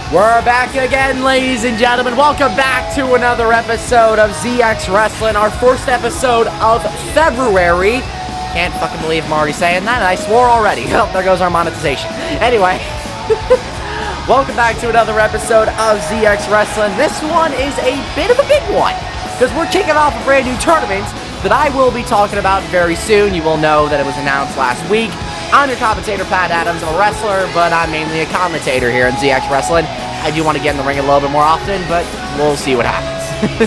We're back again, ladies and gentlemen. Welcome back to another episode of ZX Wrestling, our first episode of February. Can't fucking believe I'm already saying that, and I swore already. Oh, there goes our monetization. Anyway, welcome back to another episode of ZX Wrestling. This one is a bit of a big one, because we're kicking off a brand new tournament that I will be talking about very soon. You will know that it was announced last week. I'm your commentator, Pat Adams. I'm a wrestler, but I'm mainly a commentator here in ZX Wrestling. I do want to get in the ring a little bit more often, but we'll see what happens.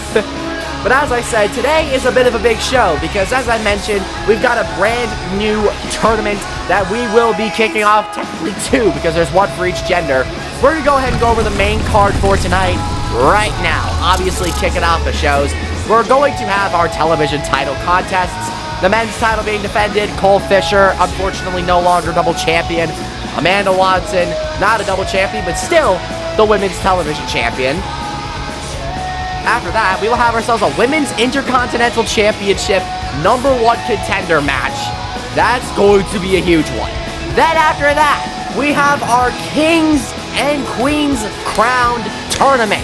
But as I said, today is a bit of a big show, because as I mentioned, we've got a brand new tournament that we will be kicking off, technically two, because there's one for each gender. We're going to go ahead and go over the main card for tonight right now. Obviously, kicking off the shows. We're going to have our television title contests. The men's title being defended, Cole Fisher, unfortunately no longer double champion. Amanda Watson, not a double champion, but still the women's television champion. After that, we will have ourselves a women's intercontinental championship #1 contender match. That's going to be a huge one. Then after that, we have our Kings and Queens Crowned Tournament.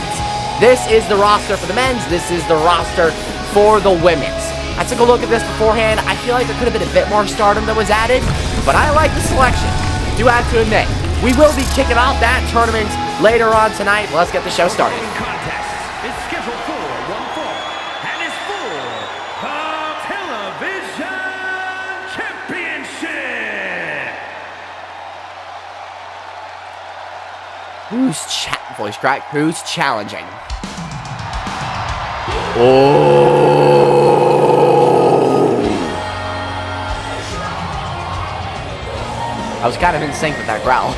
This is the roster for the men's, this is the roster for the women's. I took a look at this beforehand. I feel like there could have been a bit more stardom that was added, but I like the selection. Do have to admit, we will be kicking off that tournament later on tonight. Let's get the show started. Contest is scheduled for one fall and is for the Television Championship. Voice crack? Who's challenging? Oh. I was kind of in sync with that growl.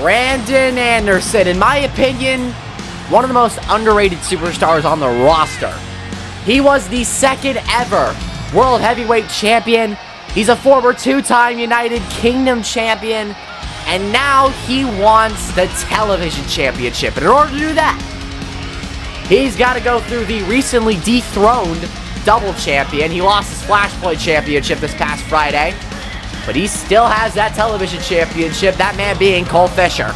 Brandon Anderson, in my opinion, one of the most underrated superstars on the roster. He was the second ever World Heavyweight Champion. He's a former two-time United Kingdom Champion. And now he wants the Television Championship. And in order to do that, he's got to go through the recently dethroned Double Champion. He lost his Flashpoint Championship this past Friday. But he still has that Television Championship, that man being Cole Fisher.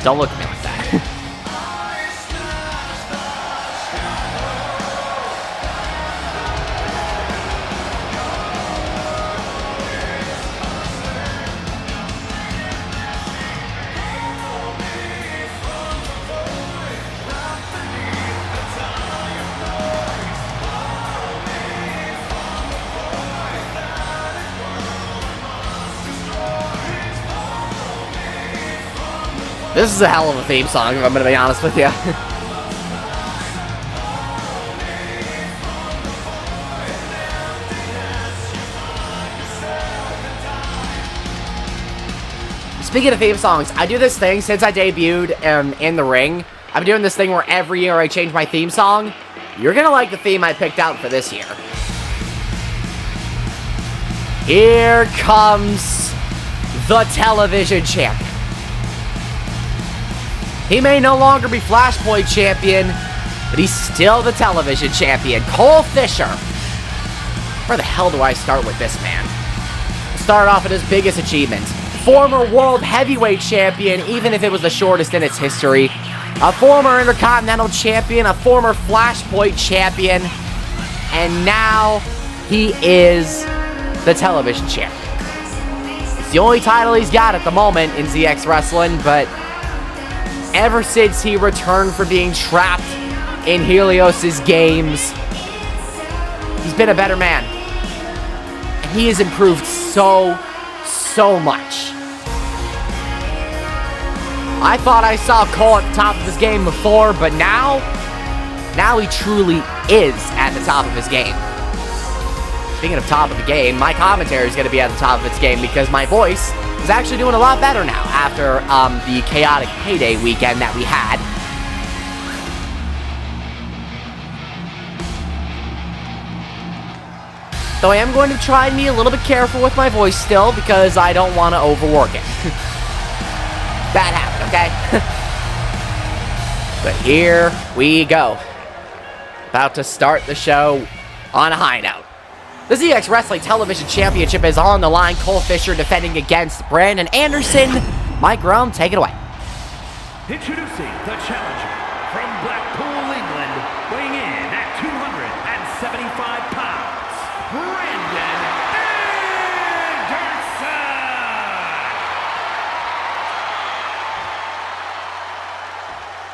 Don't look at me like that. This is a hell of a theme song, if I'm going to be honest with you. Speaking of theme songs, I do this thing since I debuted in the ring. I'm doing this thing where every year I change my theme song. You're going to like the theme I picked out for this year. Here comes the Television Champion. He may no longer be Flashpoint Champion, but he's still the Television Champion. Cole Fisher. Where the hell do I start with this man? Start off at his biggest achievement. Former World Heavyweight Champion, even if it was the shortest in its history. A former Intercontinental Champion, a former Flashpoint Champion, and now he is the Television Champion. It's the only title he's got at the moment in ZX Wrestling, but ever since he returned from being trapped in Helios's games, he's been a better man. And he has improved so much. I thought I saw Cole at the top of his game before, but now he truly is at the top of his game. Speaking of top of the game, my commentary is going to be at the top of its game because my voice is actually doing a lot better now after the chaotic payday weekend that we had. Though I am going to try and be a little bit careful with my voice still because I don't want to overwork it. Bad habit, okay? But here we go. About to start the show on a high note. The ZX Wrestling Television Championship is on the line. Cole Fisher defending against Brandon Anderson. Mike Rome, take it away. Introducing the challenger from Blackpool, England, weighing in at 275 pounds, Brandon Anderson!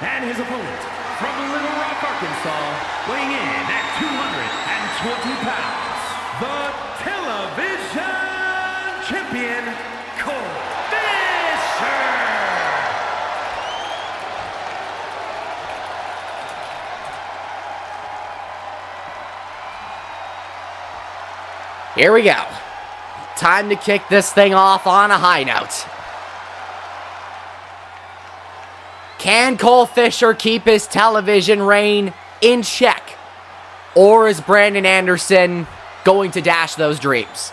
And his opponent from Little Rock, Arkansas, weighing in at 220 pounds, the television champion, Cole Fisher! Here we go. Time to kick this thing off on a high note. Can Cole Fisher keep his television reign in check? Or is Brandon Anderson going to dash those dreams?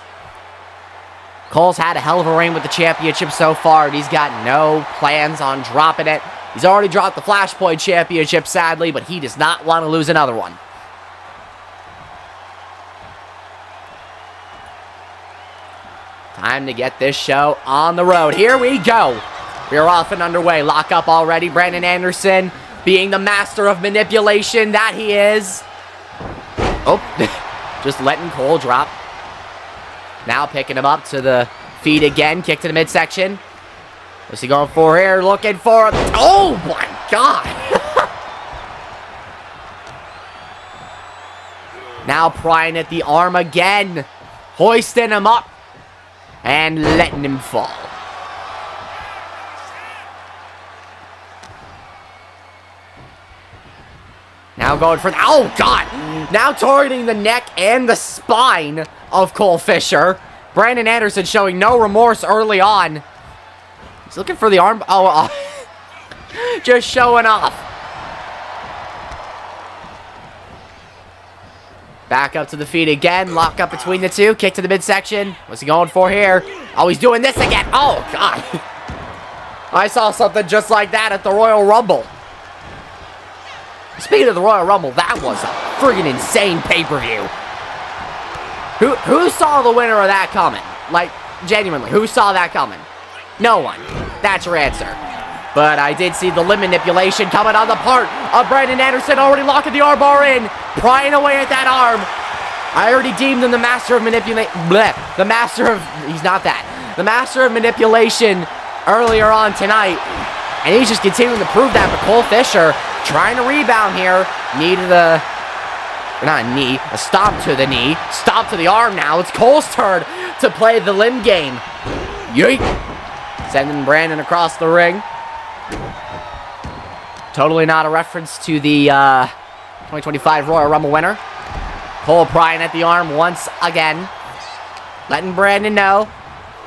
Cole's had a hell of a reign with the championship so far, and he's got no plans on dropping it. He's already dropped the Flashpoint Championship, sadly, but he does not want to lose another one. Time to get this show on the road. Here we go. We are off and underway. Lock up already. Brandon Anderson being the master of manipulation that he is. Oh, just letting Cole drop. Now picking him up to the feet again. Kick to the midsection. What's he going for here? Looking for... Oh, my God. Now prying at the arm again. Hoisting him up. And letting him fall. Now going for... Oh, God. Now targeting the neck and the spine of Cole Fisher. Brandon Anderson showing no remorse early on. He's looking for the arm... Oh, just showing off. Back up to the feet again. Lock up between the two. Kick to the midsection. What's he going for here? Oh, he's doing this again. Oh, God. I saw something just like that at the Royal Rumble. Speaking of the Royal Rumble, that was a friggin' insane pay-per-view. Who saw the winner of that coming? Like, genuinely, who saw that coming? No one. That's your answer. But I did see the limb manipulation coming on the part of Brandon Anderson, already locking the armbar in, prying away at that arm. I already deemed him the master of manipulation. The master of... He's not that. The master of manipulation earlier on tonight. And he's just continuing to prove that. But Cole Fisher trying to rebound here. Knee to the... Not a knee. A stomp to the knee. Stomp to the arm now. It's Cole's turn to play the limb game. Yeet. Sending Brandon across the ring. Totally not a reference to the 2025 Royal Rumble winner. Cole prying at the arm once again. Letting Brandon know.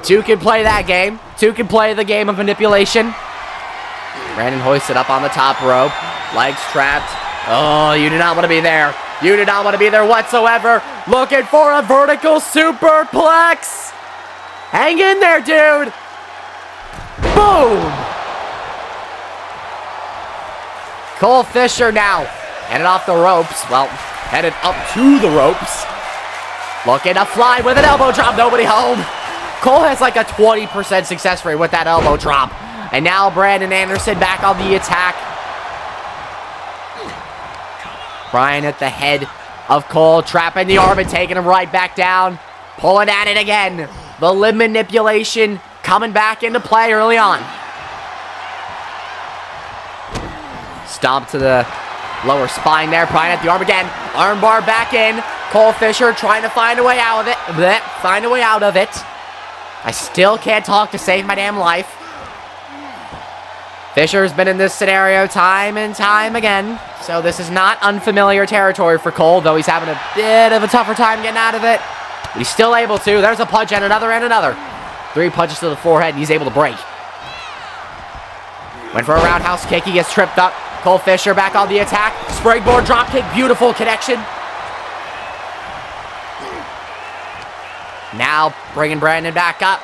Two can play that game. Two can play the game of manipulation. Brandon hoisted up on the top rope. Legs trapped. Oh, you do not want to be there. You do not want to be there whatsoever. Looking for a vertical superplex. Hang in there, dude. Boom. Cole Fisher now headed off the ropes. Well, headed up to the ropes. Looking to fly with an elbow drop. Nobody home. Cole has like a 20% success rate with that elbow drop. And now Brandon Anderson back on the attack. Brian at the head of Cole, trapping the arm and taking him right back down. Pulling at it again. The limb manipulation coming back into play early on. Stomp to the lower spine there. Prying at the arm again. Armbar back in. Cole Fisher trying to find a way out of it. Find a way out of it. I still can't talk to save my damn life. Fisher's been in this scenario time and time again. So this is not unfamiliar territory for Cole, though he's having a bit of a tougher time getting out of it. But he's still able to. There's a punch and another and another. 3 punches to the forehead, and he's able to break. Went for a roundhouse kick. He gets tripped up. Cole Fisher back on the attack. Springboard dropkick. Beautiful connection. Now bringing Brandon back up.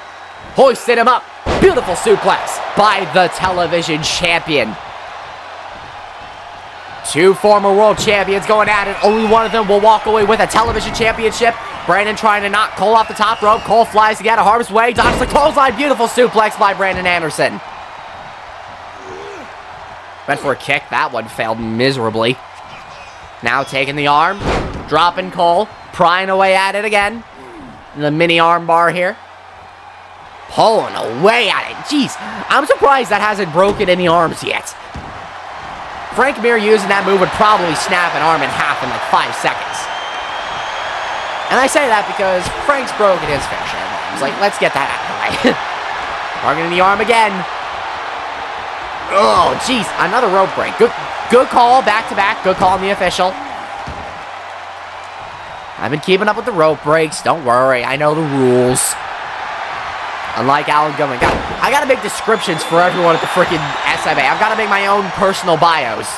Hoisted him up. Beautiful suplex by the television champion. 2 former world champions going at it. Only one of them will walk away with a television championship. Brandon trying to knock Cole off the top rope. Cole flies again. A harm's way. Dodges the clothesline. Beautiful suplex by Brandon Anderson. Went for a kick. That one failed miserably. Now taking the arm. Dropping Cole. Prying away at it again. The mini arm bar here. Pulling away at it. Jeez. I'm surprised that hasn't broken any arms yet. Frank Mir using that move would probably snap an arm in half in like 5 seconds. And I say that because Frank's broken his fair share of arms. Like, let's get that out of the way. Targeting the arm again. Oh, jeez. Another rope break. Good call, back-to-back. Good call on the official. I've been keeping up with the rope breaks. Don't worry. I know the rules. Unlike Alan Gilman. I gotta make descriptions for everyone at the freaking SMA. I've gotta make my own personal bios.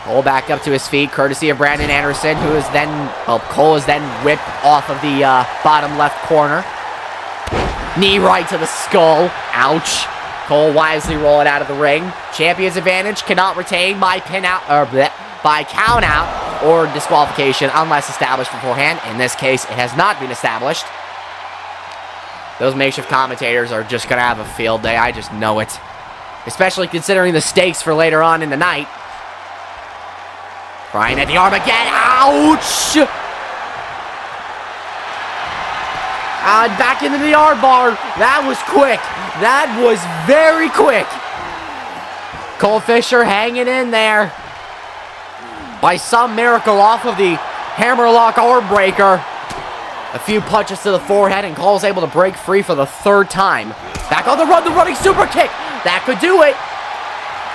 Cole back up to his feet, courtesy of Brandon Anderson, who is then, well, Cole is then whipped off of the bottom left corner. Knee right to the skull. Ouch. Cole wisely rolling out of the ring. Champion's advantage cannot retain by pin out, or bleh, by count out or disqualification unless established beforehand. In this case, it has not been established. Those makeshift commentators are just going to have a field day. I just know it. Especially considering the stakes for later on in the night. Trying at the arm again. Ouch! And back into the arm bar. That was quick. That was very quick. Cole Fisher hanging in there. By some miracle off of the hammerlock arm breaker. A few punches to the forehead and Cole's able to break free for the 3rd time. Back on the run, the running super kick. That could do it.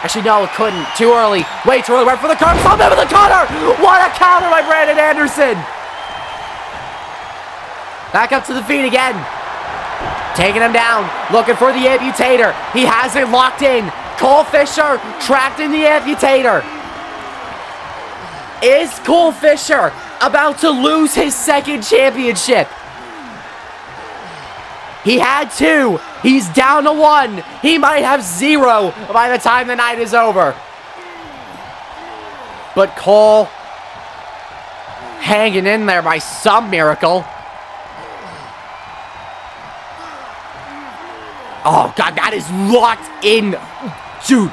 Actually, no, it couldn't. Too early. Way too early. Right for the counter. Stop him with the counter. What a counter by Brandon Anderson. Back up to the feet again. Taking him down. Looking for the amputator. He has it locked in. Cole Fisher trapped in the amputator. Is Cole Fisher about to lose his 2nd championship? He had 2. He's down to 1. He might have 0 by the time the night is over. But Cole hanging in there by some miracle. Oh, God, that is locked in. Dude,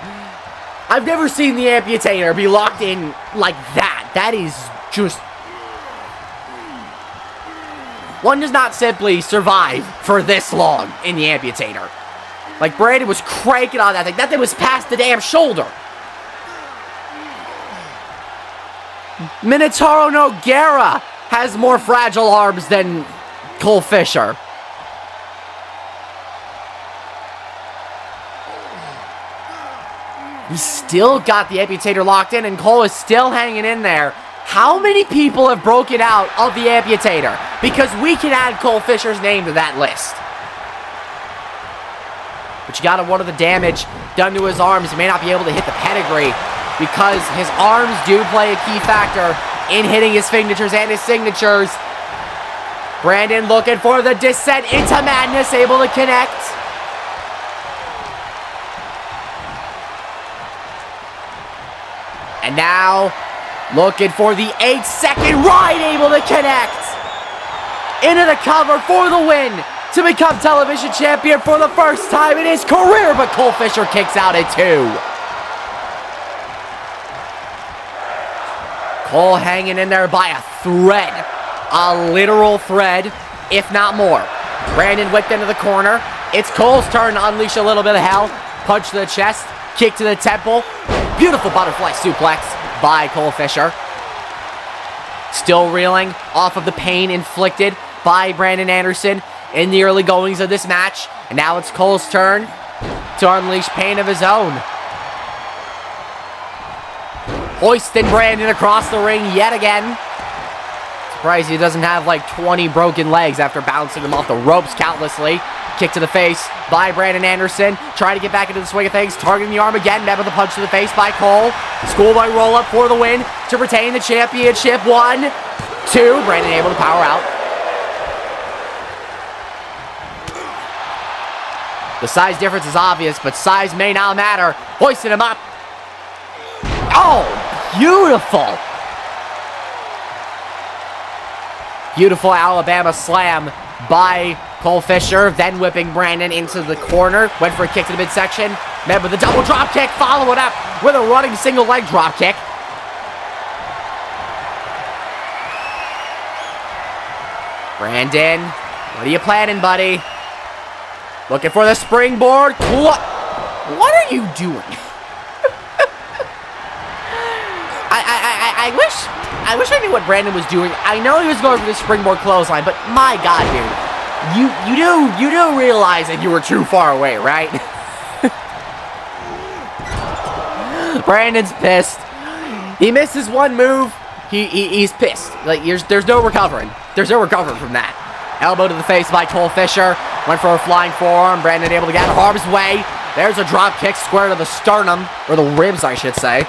I've never seen the amputator be locked in like that. That is just... One does not simply survive for this long in the amputator. Like, Brandon was cranking on that thing. That thing was past the damn shoulder. Minotauro Nogueira has more fragile arms than Cole Fisher. He's still got the amputator locked in, and Cole is still hanging in there. How many people have broken out of the amputator? Because we can add Cole Fisher's name to that list. But you gotta wonder the damage done to his arms. He may not be able to hit the pedigree because his arms do play a key factor in hitting his signatures and his signatures. Brandon looking for the descent into madness, able to connect. And now, looking for the 8-second ride, able to connect. Into the cover for the win to become television champion for the first time in his career, but Cole Fisher kicks out at 2. Cole hanging in there by a thread. A literal thread, if not more. Brandon whipped into the corner. It's Cole's turn to unleash a little bit of hell. Punch to the chest, kick to the temple. Beautiful butterfly suplex by Cole Fisher. Still reeling off of the pain inflicted by Brandon Anderson in the early goings of this match. And now it's Cole's turn to unleash pain of his own. Hoisting Brandon across the ring yet again. Surprised he doesn't have like 20 broken legs after bouncing him off the ropes countlessly. Kick to the face by Brandon Anderson. Trying to get back into the swing of things. Targeting the arm again. Met with a punch to the face by Cole. Schoolboy roll up for the win to retain the championship. 1, 2. Brandon able to power out. The size difference is obvious, but size may not matter. Hoisted him up. Oh, beautiful. Beautiful Alabama slam by Cole Fisher, then whipping Brandon into the corner. Went for a kick to the midsection. Met with a double drop kick, followed up with a running single leg drop kick. Brandon, what are you planning, buddy? Looking for the springboard. What are you doing? I wish I knew what Brandon was doing. I know he was going for the springboard clothesline, but my God, dude. You do realize that you were too far away, right? Brandon's pissed. He misses one move. He's pissed. Like there's no recovering. There's no recovering from that. Elbow to the face by Cole Fisher. Went for a flying forearm. Brandon able to get out of harm's way. There's a drop kick square to the sternum, or the ribs, I should say.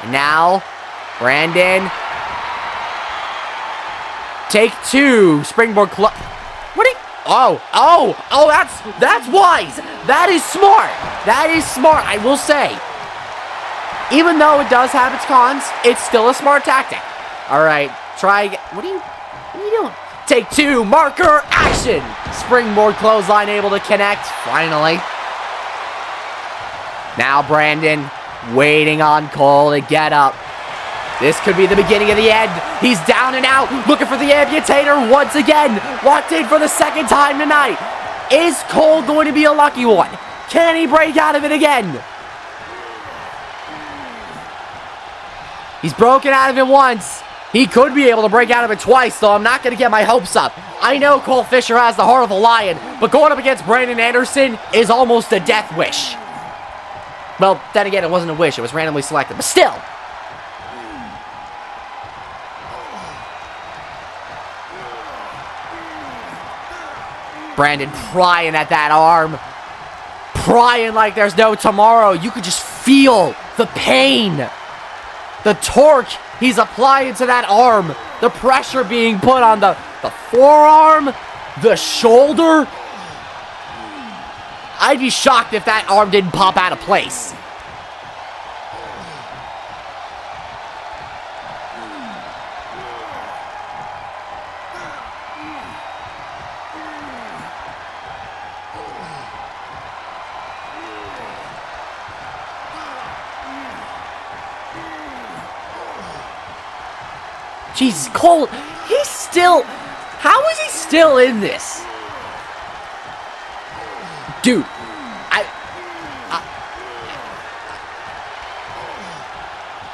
And now, Brandon. Take 2. Springboard club. What are you? Oh, that's wise. That is smart. That is smart, I will say. Even though it does have its cons, it's still a smart tactic. All right, try again. What are you doing? Take 2. Marker action. Springboard clothesline able to connect. Finally. Now Brandon waiting on Cole to get up. This could be the beginning of the end. He's down and out, looking for the amputator once again. Locked in for the second time tonight. Is Cole going to be a lucky one? Can he break out of it again? He's broken out of it once. He could be able to break out of it twice, though I'm not going to get my hopes up. I know Cole Fisher has the heart of a lion, but going up against Brandon Anderson is almost a death wish. Well, then again, it wasn't a wish. It was randomly selected, but still. Brandon prying at that arm. Prying like there's no tomorrow. You could just feel the pain. The torque he's applying to that arm. The pressure being put on the forearm, the shoulder. I'd be shocked if that arm didn't pop out of place. Jesus, Cole, he's still... How is he still in this? Dude,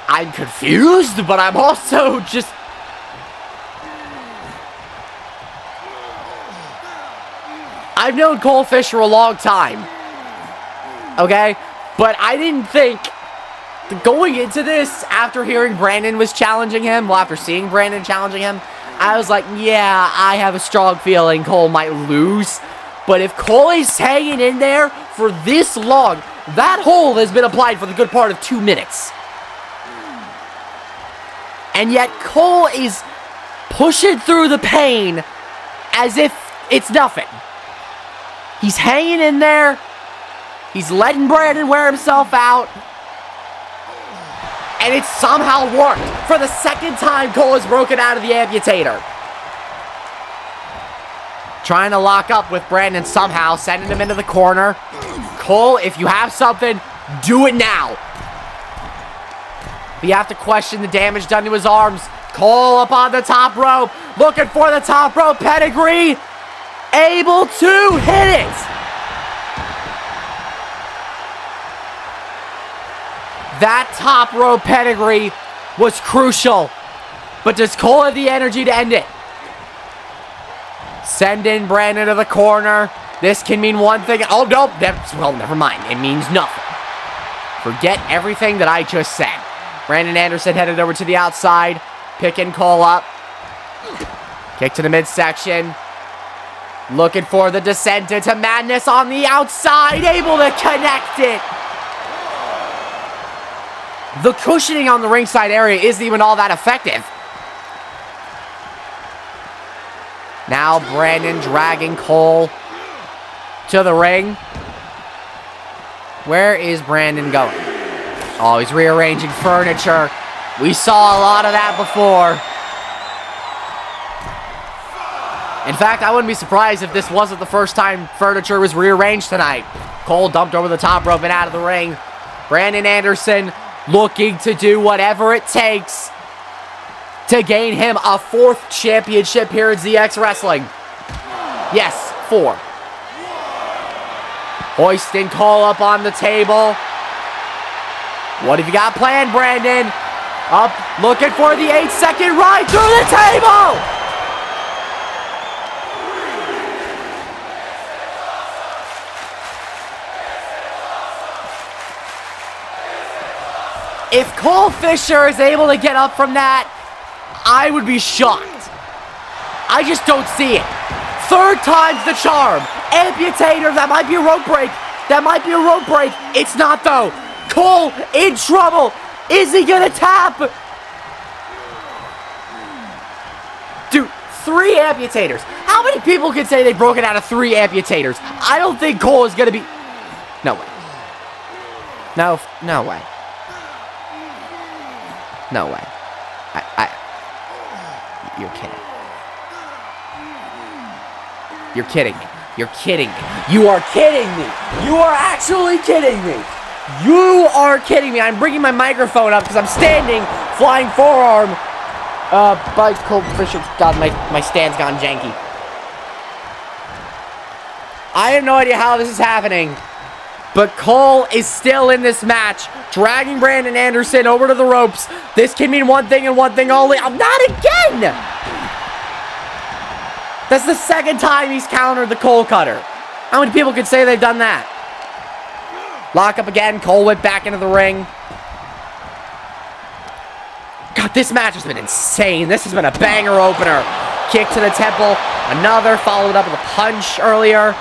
I'm confused, but I'm also just... I've known Cole Fisher a long time, okay? But I didn't think... Going into this, after hearing Brandon was challenging him, well, after seeing Brandon challenging him, I was like, yeah, I have a strong feeling Cole might lose. But if Cole is hanging in there for this long, that hold has been applied for the good part of 2 minutes. And yet Cole is pushing through the pain as if it's nothing. He's hanging in there. He's letting Brandon wear himself out. And it's somehow worked. For the second time, Cole has broken out of the amputator. Trying to lock up with Brandon somehow, sending him into the corner. Cole, if you have something, do it now. You have to question the damage done to his arms. Cole up on the top rope, looking for the top rope pedigree. Able to hit it. That top rope pedigree was crucial. But does Cole have the energy to end it? Send in Brandon to the corner. This can mean one thing. Oh, no. Well, never mind. It means nothing. Forget everything that I just said. Brandon Anderson headed over to the outside. Picking Cole up. Kick to the midsection. Looking for the descent into madness on the outside. Able to connect it. The cushioning on the ringside area isn't even all that effective. Now Brandon dragging Cole to the ring. Where is Brandon going? Oh, he's rearranging furniture. We saw a lot of that before. In fact, I wouldn't be surprised if this wasn't the first time furniture was rearranged tonight. Cole dumped over the top rope and out of the ring. Brandon Anderson looking to do whatever it takes to gain him a 4th championship here at ZX Wrestling. Yes, 4. Hoisting Cole up on the table. What have you got planned, Brandon? Up, looking for the 8-second ride through the table! If Cole Fisher is able to get up from that, I would be shocked. I just don't see it. 3rd time's the charm. Amputator, that might be a rope break. That might be a rope break. It's not though. Cole in trouble. Is he gonna tap? Dude, 3 amputators. How many people can say they've broken out of 3 amputators? I don't think Cole is gonna be... No way. No way. No way. You're kidding. You're kidding me. You're kidding me. You are kidding me. You are actually kidding me. You are kidding me. I'm bringing my microphone up because I'm standing, flying forearm. By Cole Fisher. God, my stand's gone janky. I have no idea how this is happening. But Cole is still in this match, dragging Brandon Anderson over to the ropes. This can mean one thing and one thing only. I'm not again! That's the 2nd time he's countered the Cole Cutter. How many people could say they've done that? Lock up again. Cole went back into the ring. God, this match has been insane. This has been a banger opener. Kick to the temple. Another, followed up with a punch earlier.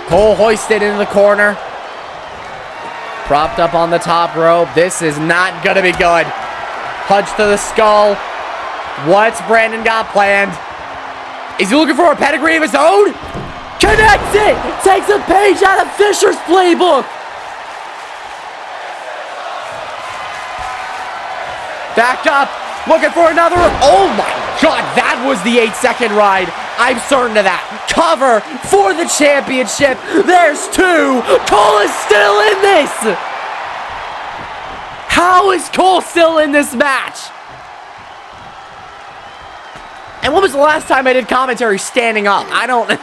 Cole hoisted into the corner. Propped up on the top rope. This is not going to be good. Punch to the skull. What's Brandon got planned? Is he looking for a pedigree of his own? Connects it! Takes a page out of Fisher's playbook! Back up. Looking for another. Oh my God, that was the 8-second ride. I'm certain of that. Cover for the championship. There's 2. Cole is still in this. How is Cole still in this match? And when was the last time I did commentary standing up? I don't...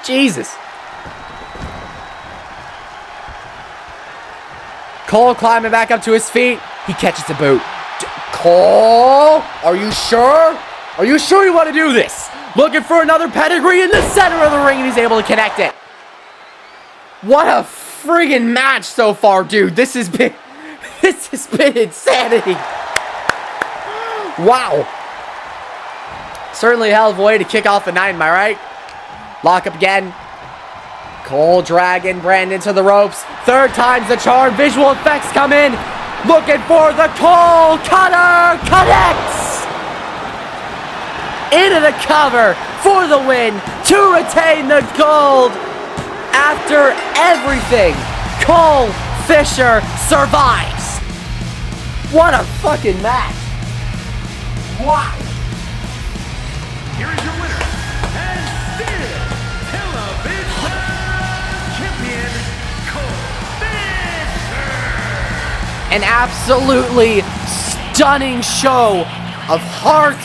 Jesus. Cole climbing back up to his feet. He catches the boot. Cole, are you sure? Are you sure you want to do this? Looking for another pedigree in the center of the ring, and he's able to connect it. What a friggin' match so far, dude. This has been insanity. Wow. Certainly a hell of a way to kick off the night, am I right? Lock up again. Cole dragging Brandon to the ropes. 3rd time's the charm. Visual effects come in. Looking for the Cole Cutter. Connects. Into the cover for the win to retain the gold. After everything, Cole Fisher survives. What a fucking match. Wow. Here is your winner, and still television champion, Cole Fisher. An absolutely stunning show of heart,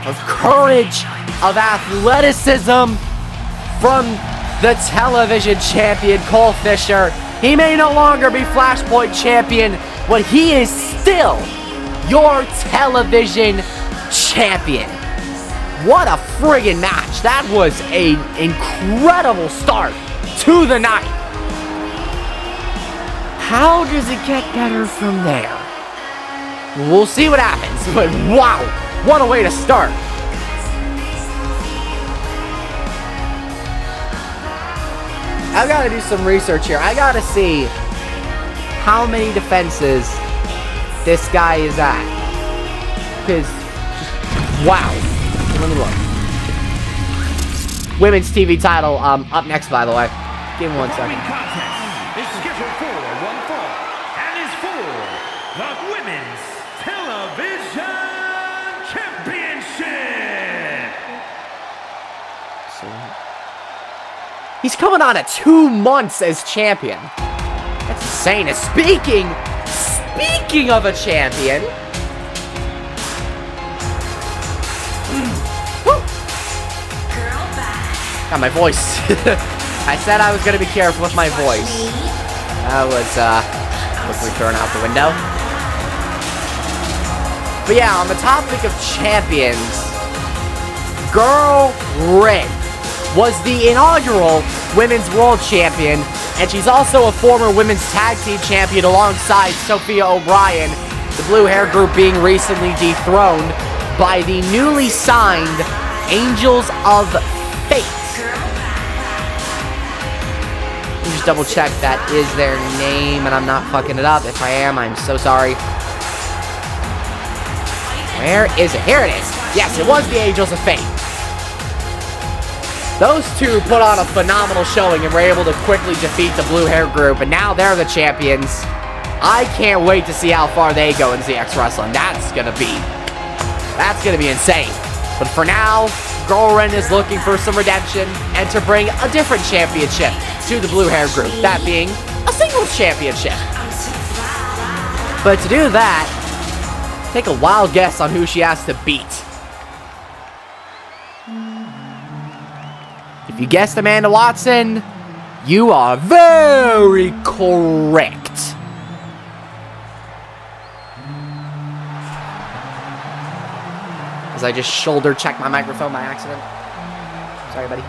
of courage, of athleticism from the television champion, Cole Fisher. He may no longer be Flashpoint champion, but he is still your television champion. What a friggin' match. That was an incredible start to the night. How does it get better from there? We'll see what happens, but wow, what a way to start. I've got to do some research here. I got to see how many defenses this guy is at. Because, wow. Let me look. Women's TV title, up next, by the way. Give me 1 second. Contest is scheduled for one fall and is for the Women's Television Championship. He's coming on at 2 months as champion. That's insane. Speaking of a champion. Got my voice. I said I was gonna be careful with my voice. That was quickly thrown out the window. But yeah, on the topic of champions, Girl Rin was the inaugural Women's World Champion, and she's also a former Women's Tag Team Champion alongside Sophia O'Brien, the Blue Hair Group being recently dethroned by the newly signed Angels of Fate. Let me just double check that is their name and I'm not fucking it up. If I am, I'm so sorry. Where is it? Here it is. Yes, it was the Angels of Fate. Those two put on a phenomenal showing and were able to quickly defeat the Blue Hair Group, and now they're the champions. I can't wait to see how far they go in ZX Wrestling. That's gonna be insane. But for now, Girl Rin is looking for some redemption and to bring a different championship to the Blue Hair Group, that being a singles championship. But to do that, take a wild guess on who she has to beat. If you guessed Amanda Watson, you are very correct. As I just shoulder checked my microphone by accident. Sorry, buddy.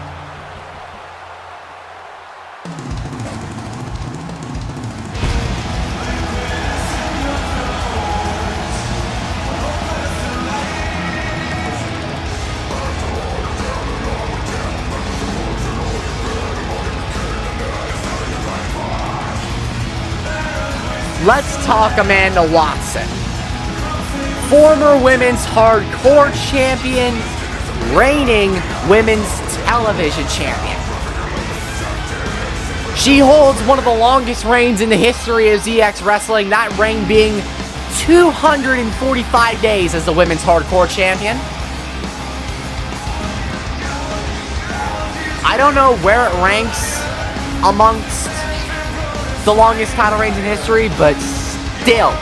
Let's talk Amanda Watson. Former Women's Hardcore Champion, reigning Women's Television Champion. She holds one of the longest reigns in the history of ZX Wrestling, that reign being 245 days as the Women's Hardcore Champion. I don't know where it ranks amongst the longest title reigns in history, but still,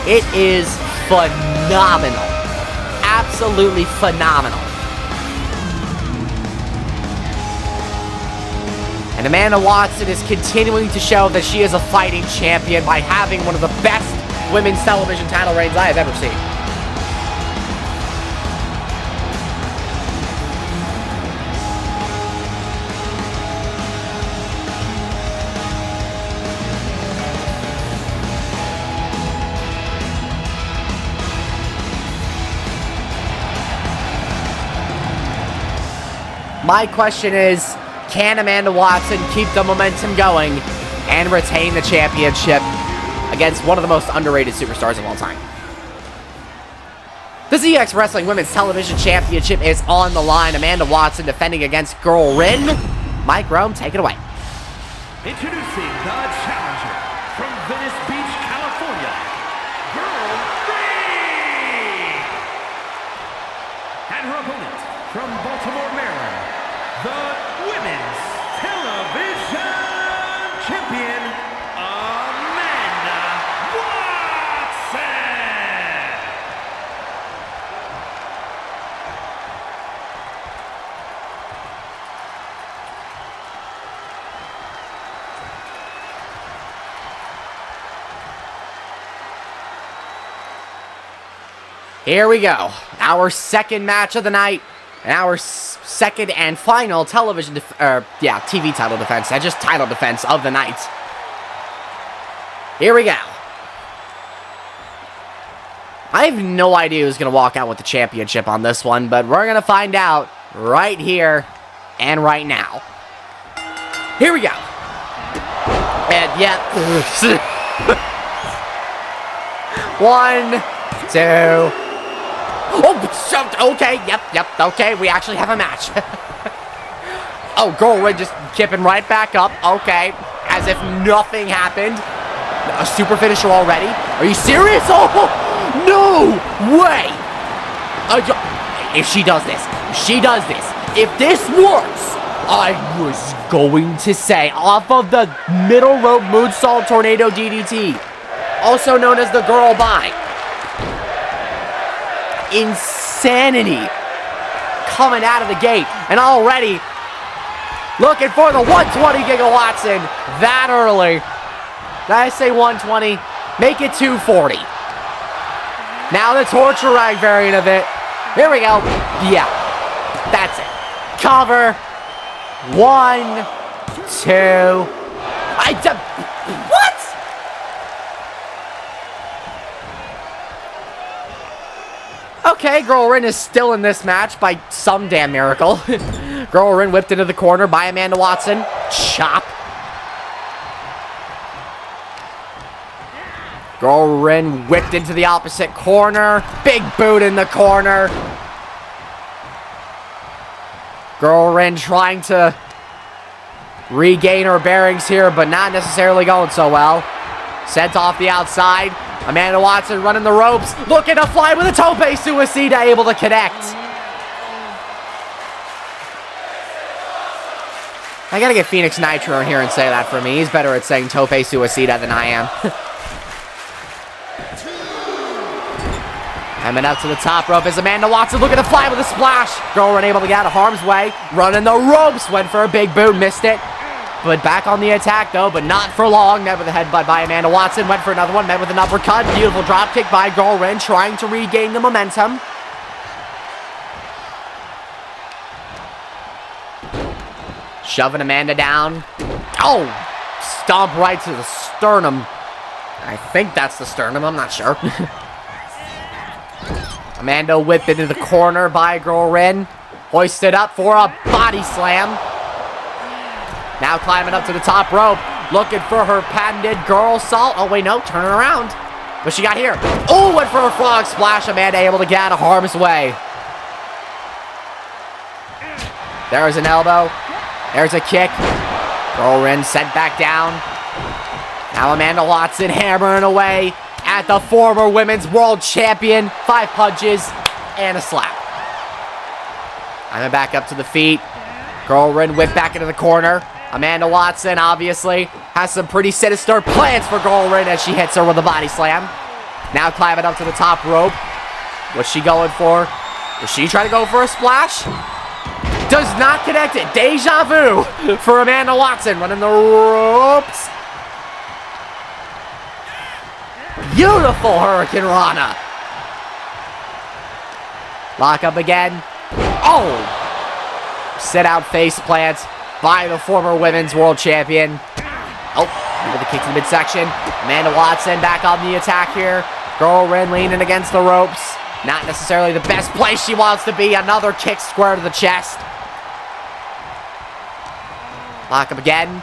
it is phenomenal. Absolutely phenomenal. And Amanda Watson is continuing to show that she is a fighting champion by having one of the best women's television title reigns I have ever seen. My question is, can Amanda Watson keep the momentum going and retain the championship against one of the most underrated superstars of all time? The ZX Wrestling Women's Television Championship is on the line. Amanda Watson defending against Girl Rin. Mike Rome, take it away. Introducing the challenger from Venice Beach, California, Girl Rin! And her opponent from Baltimore, Maryland, the Women's Television Champion, Amanda Watson! Here we go. Our second match of the night. And our second and final television, TV title defense. Just title defense of the night. Here we go. I have no idea who's going to walk out with the championship on this one, but we're going to find out right here and right now. Here we go. And yeah. 1, 2. Oh, okay. Yep. Okay, we actually have a match. Oh, Girlrin just kipping right back up. Okay, as if nothing happened. A super finisher already? Are you serious? Oh, no way! If she does this, if this works, I was going to say, off of the middle rope moonsault tornado DDT, also known as the girl bye. Insanity coming out of the gate, and already looking for the 120 gigawatts in that early. Did I say 120? Make it 240. Now the torture rag variant of it. Here we go. Yeah, that's it. Cover. 1, 2. What? Okay, Girlrin is still in this match by some damn miracle. Girlrin whipped into the corner by Amanda Watson. Chop. Girlrin whipped into the opposite corner. Big boot in the corner. Girlrin trying to regain her bearings here, but not necessarily going so well. Sent off the outside. Amanda Watson running the ropes. Looking to fly with a tope suicida, able to connect. I gotta get Phoenix Nitro in here and say that for me. He's better at saying tope suicida than I am. Coming up to the top rope is Amanda Watson looking to fly with a splash. Girlrin able to get out of harm's way. Running the ropes. Went for a big boot. Missed it. But back on the attack though, but not for long. Met with a headbutt by Amanda Watson. Went for another one. Met with an uppercut. Beautiful drop kick by Girlrin, trying to regain the momentum. Shoving Amanda down. Oh! Stomp right to the sternum. I think that's the sternum. I'm not sure. Amanda whipped into the corner by Girlrin. Hoisted up for a body slam. Now climbing up to the top rope. Looking for her patented girl salt. Oh, wait, no. Turning around. What she got here? Oh, went for a frog splash. Amanda able to get out of harm's way. There's an elbow. There's a kick. Girlrin sent back down. Now Amanda Watson hammering away at the former women's world champion. 5 punches and a slap. I'm back up to the feet. Girlrin whipped back into the corner. Amanda Watson obviously has some pretty sinister plans for Girlrin as she hits her with a body slam. Now climbing up to the top rope. What's she going for? Is she trying to go for a splash? Does not connect it. Deja vu for Amanda Watson running the ropes. Beautiful Hurricane Rana. Lock up again. Oh! Sit out face plant by the former women's world champion. Oh, into the kick to the midsection. Amanda Watson back on the attack here. Girlrin leaning against the ropes. Not necessarily the best place she wants to be. Another kick square to the chest. Lock up again.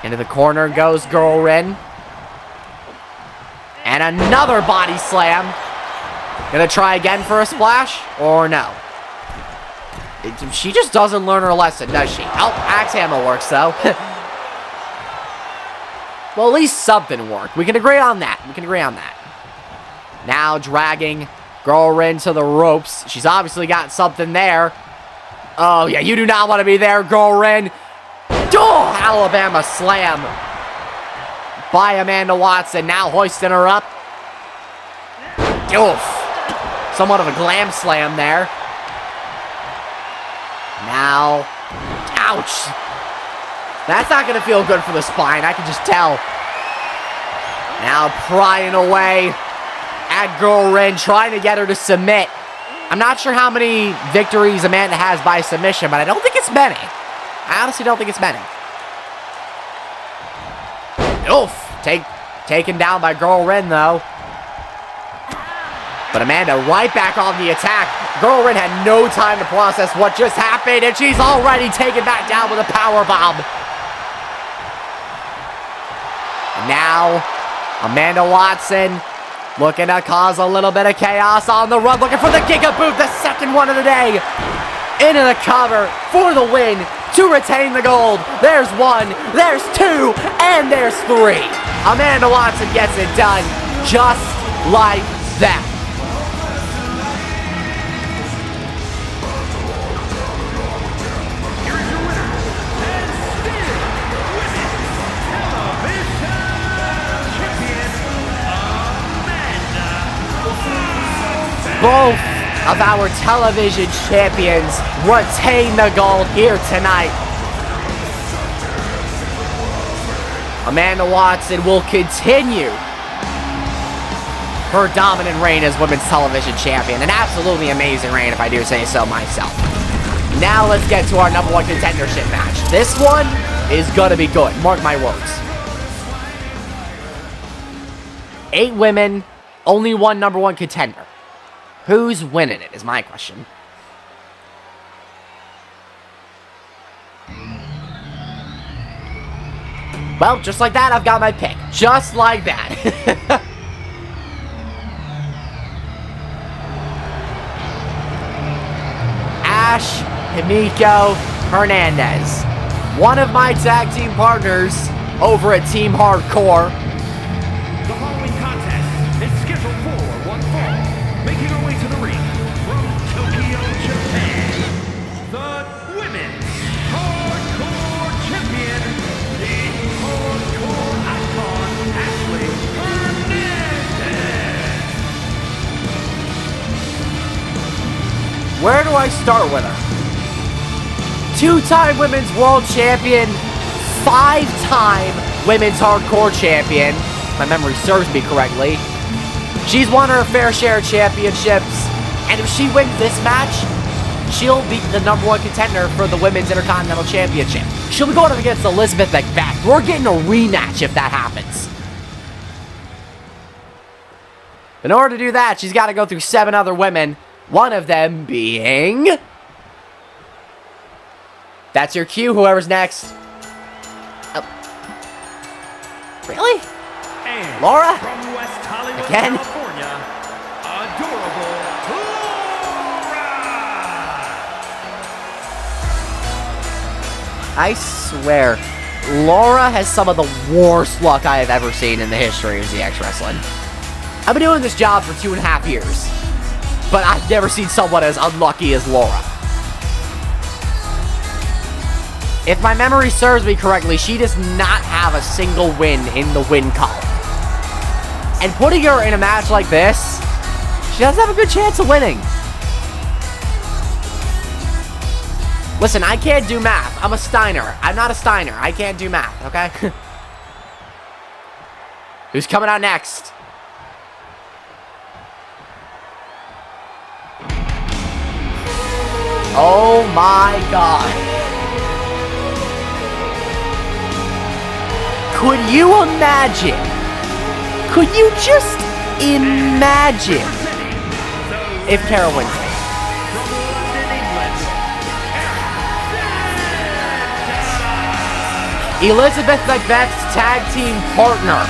Into the corner goes Girlrin. And another body slam. Gonna try again for a splash? Or no? She just doesn't learn her lesson, does she? Oh, axe hammer works, though. Well, at least something worked. We can agree on that. Now dragging Girlrin to the ropes. She's obviously got something there. Oh, yeah, you do not want to be there, Girlrin. Oh, Alabama slam by Amanda Watson. Now hoisting her up. Oof. Somewhat of a glam slam there. Now, ouch. That's not going to feel good for the spine. I can just tell. Now prying away at Girlrin, trying to get her to submit. I'm not sure how many victories Amanda has by submission, but I don't think it's many. I honestly don't think it's many. Oof. Taken down by Girlrin, though. But Amanda right back on the attack. Girlrin had no time to process what just happened, and she's already taken back down with a powerbomb. And now, Amanda Watson looking to cause a little bit of chaos on the run, looking for the Giga Boot, the second one of the day. Into the cover for the win to retain the gold. There's one, there's two, and there's three. Amanda Watson gets it done just like that. Both of our television champions retain the gold here tonight. Amanda Watson will continue her dominant reign as women's television champion. An absolutely amazing reign, if I do say so myself. Now let's get to our number one contendership match. This one is gonna be good, mark my words. 8 women, only one number one contender. Who's winning it, is my question. Well, just like that, I've got my pick. Just like that. Ash Himiko Hernandez. One of my tag team partners over at Team Hardcore. The following contest is scheduled for one fall. Making her way to the ring from Tokyo, Japan, the Women's Hardcore Champion, the Hardcore Icon, Ashley Hernandez. Where do I start with her? 2-time Women's World Champion, 5-time Women's Hardcore Champion, if my memory serves me correctly. She's won her fair share of championships, and if she wins this match, she'll be the number one contender for the Women's Intercontinental Championship. She'll be going up against Elizabeth Macbeth. We're getting a rematch if that happens. In order to do that, she's got to go through 7 other women, one of them being... That's your cue, whoever's next. Oh. Really? And Laura? from West Hollywood, Again? California, adorable Laura. I swear, Laura has some of the worst luck I have ever seen in the history of ZX Wrestling. I've been doing this job for 2.5 years, but I've never seen someone as unlucky as Laura. If my memory serves me correctly, she does not have a single win in the win column. And putting her in a match like this, she does have a good chance of winning. Listen, I can't do math. I'm a Steiner. I'm not a Steiner. I can't do math, okay? Who's coming out next? Oh my God. Could you imagine? Could you just imagine if Kara wins? Elizabeth Macbeth's tag team partner,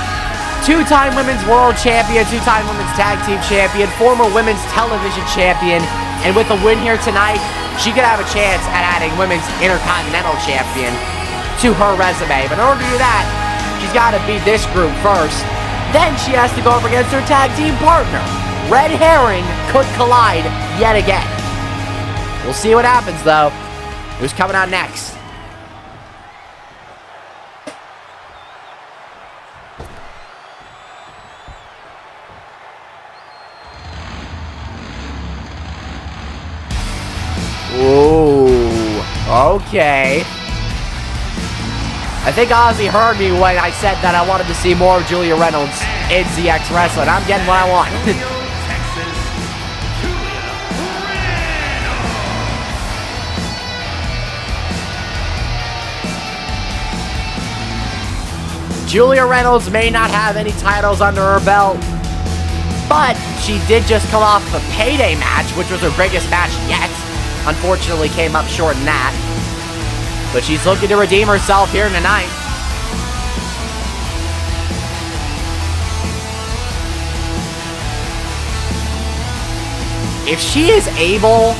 2-time Women's World Champion, 2-time Women's Tag Team Champion, former Women's Television Champion, and with a win here tonight, she could have a chance at adding Women's Intercontinental Champion to her resume. But in order to do that, she's got to beat this group first. Then she has to go up against her tag team partner. Red Herring could collide yet again. We'll see what happens, though. Who's coming out next? Ooh, okay. I think Ozzy heard me when I said that I wanted to see more of Julia Reynolds in ZX Wrestling. I'm getting what I want. Julia Reynolds may not have any titles under her belt, But she did just come off a payday match, which was her biggest match yet. Unfortunately, came up short in that. But she's looking to redeem herself here tonight. If she is able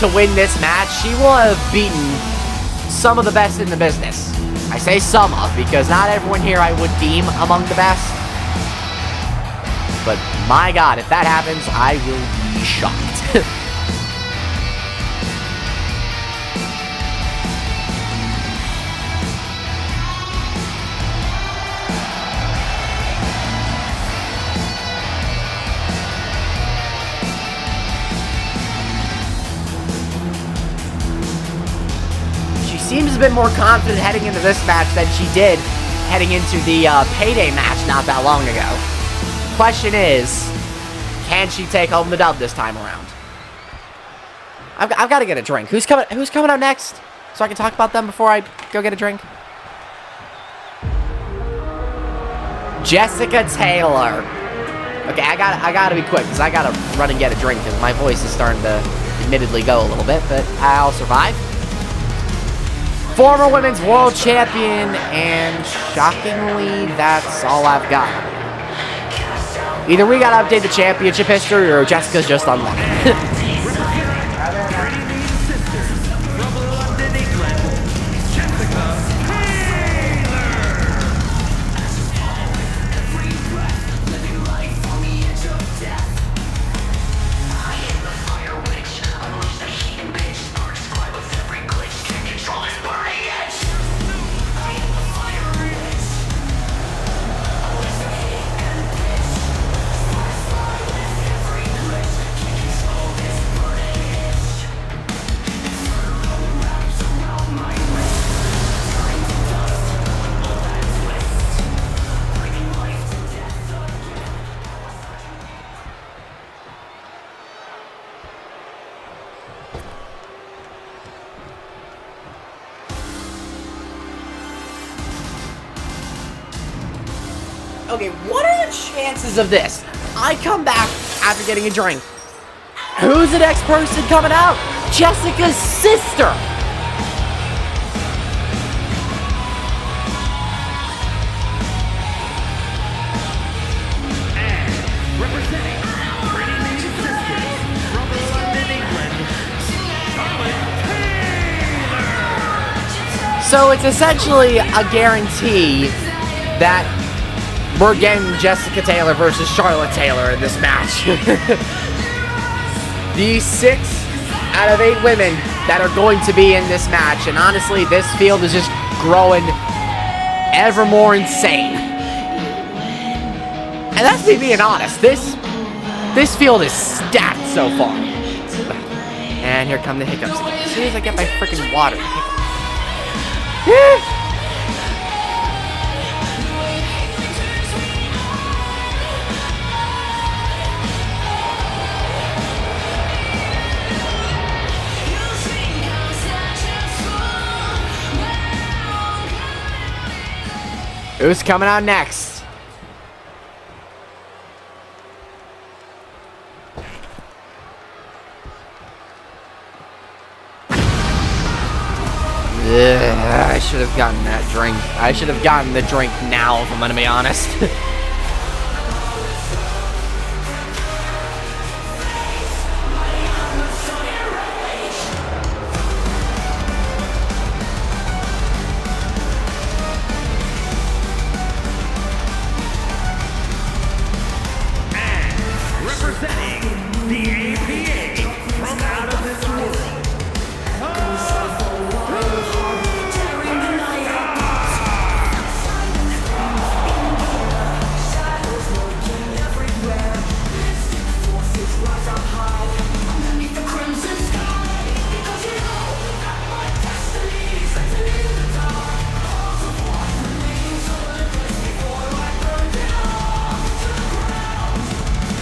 to win this match, she will have beaten some of the best in the business. I say some of, because not everyone here I would deem among the best. But my God, if that happens, I will be shocked. Seems a bit more confident heading into this match than she did heading into the payday match not that long ago. Question is, can she take home the dub this time around? I've got to get a drink. Who's coming out next? So I can talk about them before I go get a drink. Jessica Taylor. Okay, I gotta be quick because I gotta run and get a drink because my voice is starting to admittedly go a little bit, but I'll survive. Former women's world champion, and shockingly, that's all I've got. Either we gotta update the championship history, or Jessica's just unlucky. Okay, what are the chances of this? I come back after getting a drink. Who's the next person coming out? Jessica's sister! And representing Pretty Lady Sisters from London, England, Taylor! So it's essentially a guarantee that we're getting Jessica Taylor versus Charlotte Taylor in this match. These 6 out of 8 women that are going to be in this match. And honestly, this field is just growing ever more insane. And that's me being honest. This field is stacked so far. And here come the hiccups again. As soon as I get my freaking water. Who's coming out next? I should have gotten that drink. I should have gotten the drink now, if I'm gonna be honest.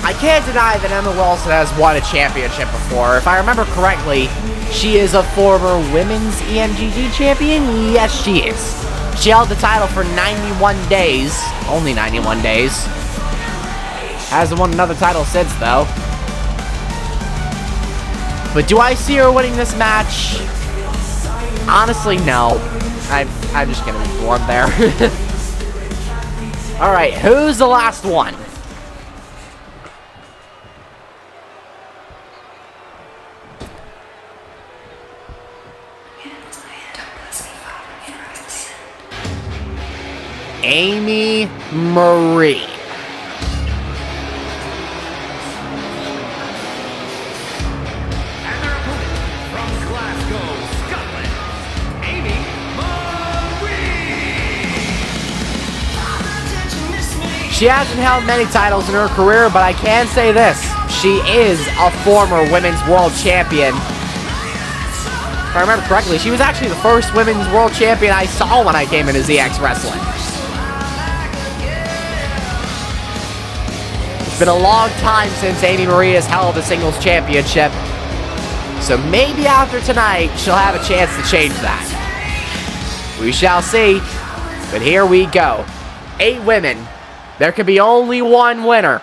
I can't deny that Emma Wilson has won a championship before. If I remember correctly, she is a former women's EMGG champion. Yes, she is. She held the title for 91 days. Only 91 days. Hasn't won another title since, though. But do I see her winning this match? Honestly, no. I'm just gonna be blunt there. Alright, who's the last one? Amy Marie. And their opponent from Glasgow, Scotland, Amy Marie. She hasn't held many titles in her career, but I can say this. She is a former women's world champion. If I remember correctly, she was actually the first women's world champion I saw when I came into ZX Wrestling. It's been a long time since Amy Marie has held a singles championship. So maybe after tonight, she'll have a chance to change that. We shall see. But here we go. 8 women. There can be only one winner.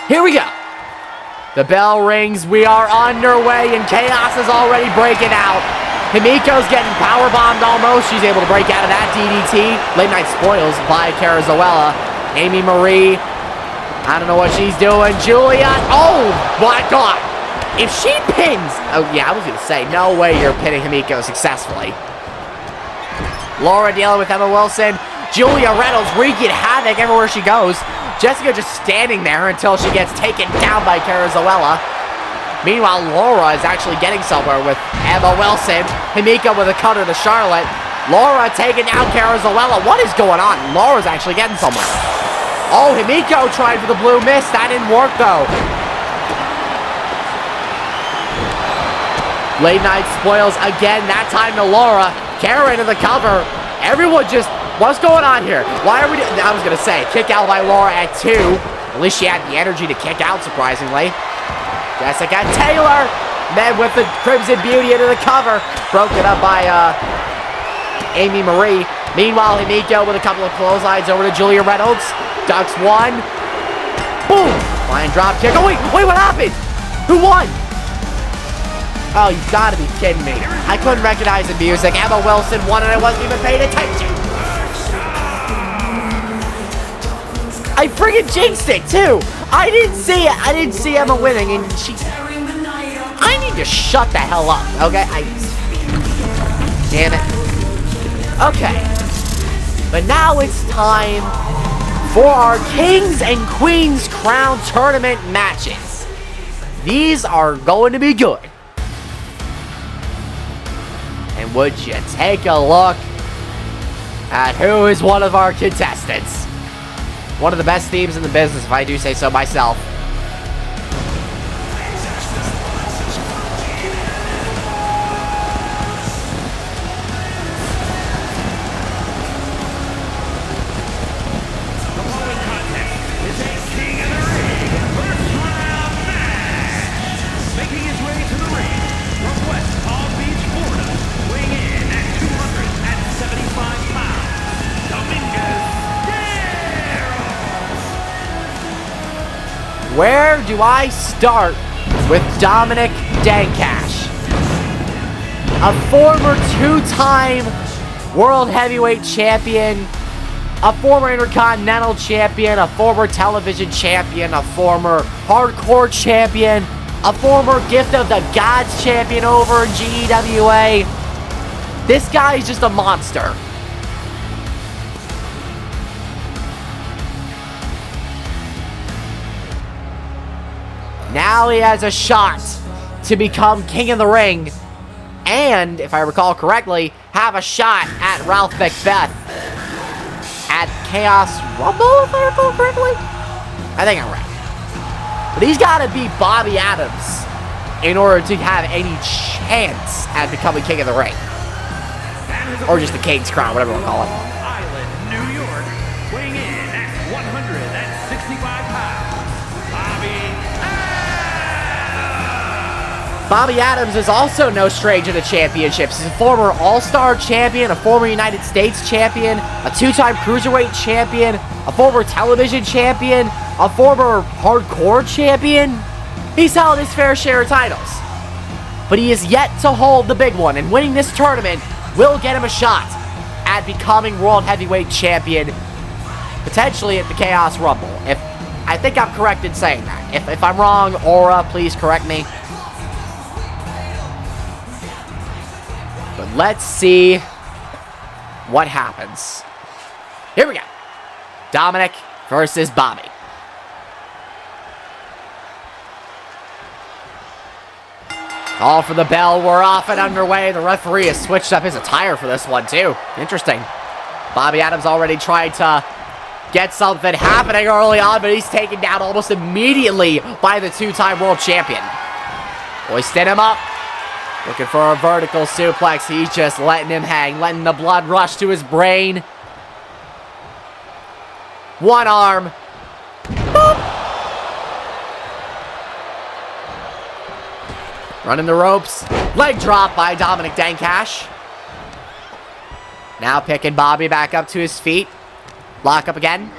Here we go. The bell rings. We are underway, and chaos is already breaking out. Himiko's getting powerbombed almost. She's able to break out of that DDT. Late night spoils by Carazuela. Amy Marie. I don't know what she's doing. Julia. Oh, my God. If she pins... Oh, yeah, I was going to say, no way you're pinning Himiko successfully. Laura dealing with Emma Wilson. Julia Reynolds wreaking havoc everywhere she goes. Jessica just standing there until she gets taken down by Carazuela. Meanwhile, Laura is actually getting somewhere with Emma Wilson. Himiko with a cutter to Charlotte. Laura taking down Carazuela. What is going on? Laura's actually getting somewhere. Oh, Himiko tried for the blue mist. That didn't work, though. Late night spoils again. That time to Laura. Kara into the cover. Everyone just... What's going on here? Why are we... I was going to say, kick out by Laura at 2. At least she had the energy to kick out, surprisingly. Jessica Taylor met with the Crimson Beauty into the cover. Broken up by Amy Marie. Meanwhile, Himiko with a couple of clotheslines over to Julia Reynolds. Ducks 1. Boom! Flying drop kick. Oh, wait, what happened? Who won? Oh, you gotta be kidding me. I couldn't recognize the music. Emma Wilson won and I wasn't even paying attention. I friggin' jinxed it, too. I didn't see it. I didn't see Emma winning, and she... I need to shut the hell up, okay? Damn it. Okay. But now it's time for our Kings and Queens Crown Tournament matches. These are going to be good. And would you take a look at who is one of our contestants? One of the best themes in the business, if I do say so myself. The following contest is a King of the Ring first round match. Making his way to the ring from West Palm Beach, Florida, weighing in at 275 pounds, Dominguez. Where do I start with Dominic Dancash? A former 2-time World Heavyweight Champion, a former Intercontinental Champion, a former Television Champion, a former Hardcore Champion, a former Gift of the Gods Champion over in GEWA. This guy is just a monster. Now he has a shot to become King of the Ring, and, if I recall correctly, have a shot at Ralph Macbeth at Chaos Rumble, if I recall correctly? I think I'm right. But he's got to beat Bobby Adams in order to have any chance at becoming King of the Ring. Or just the King's Crown, whatever we'll call it. Island, New York, weighing in at 165 pounds, Bobby Adams. Bobby Adams is also no stranger to championships. He's a former All-Star champion, a former United States champion, a two-time Cruiserweight champion, a former television champion, a former hardcore champion. He's held his fair share of titles. But he is yet to hold the big one, and winning this tournament will get him a shot at becoming World Heavyweight Champion, potentially at the Chaos Rumble. I think I'm correct in saying that. If I'm wrong, Aura, please correct me. But let's see what happens. Here we go. Dominic versus Bobby. Call for the bell. We're off and underway. The referee has switched up his attire for this one, too. Interesting. Bobby Adams already tried to get something happening early on, but he's taken down almost immediately by the two-time world champion. Hoisting him up. Looking for a vertical suplex. He's just letting him hang, letting the blood rush to his brain. One arm. Boop. Running the ropes. Leg drop by Dominic Dancash. Now picking Bobby back up to his feet. Lock up again.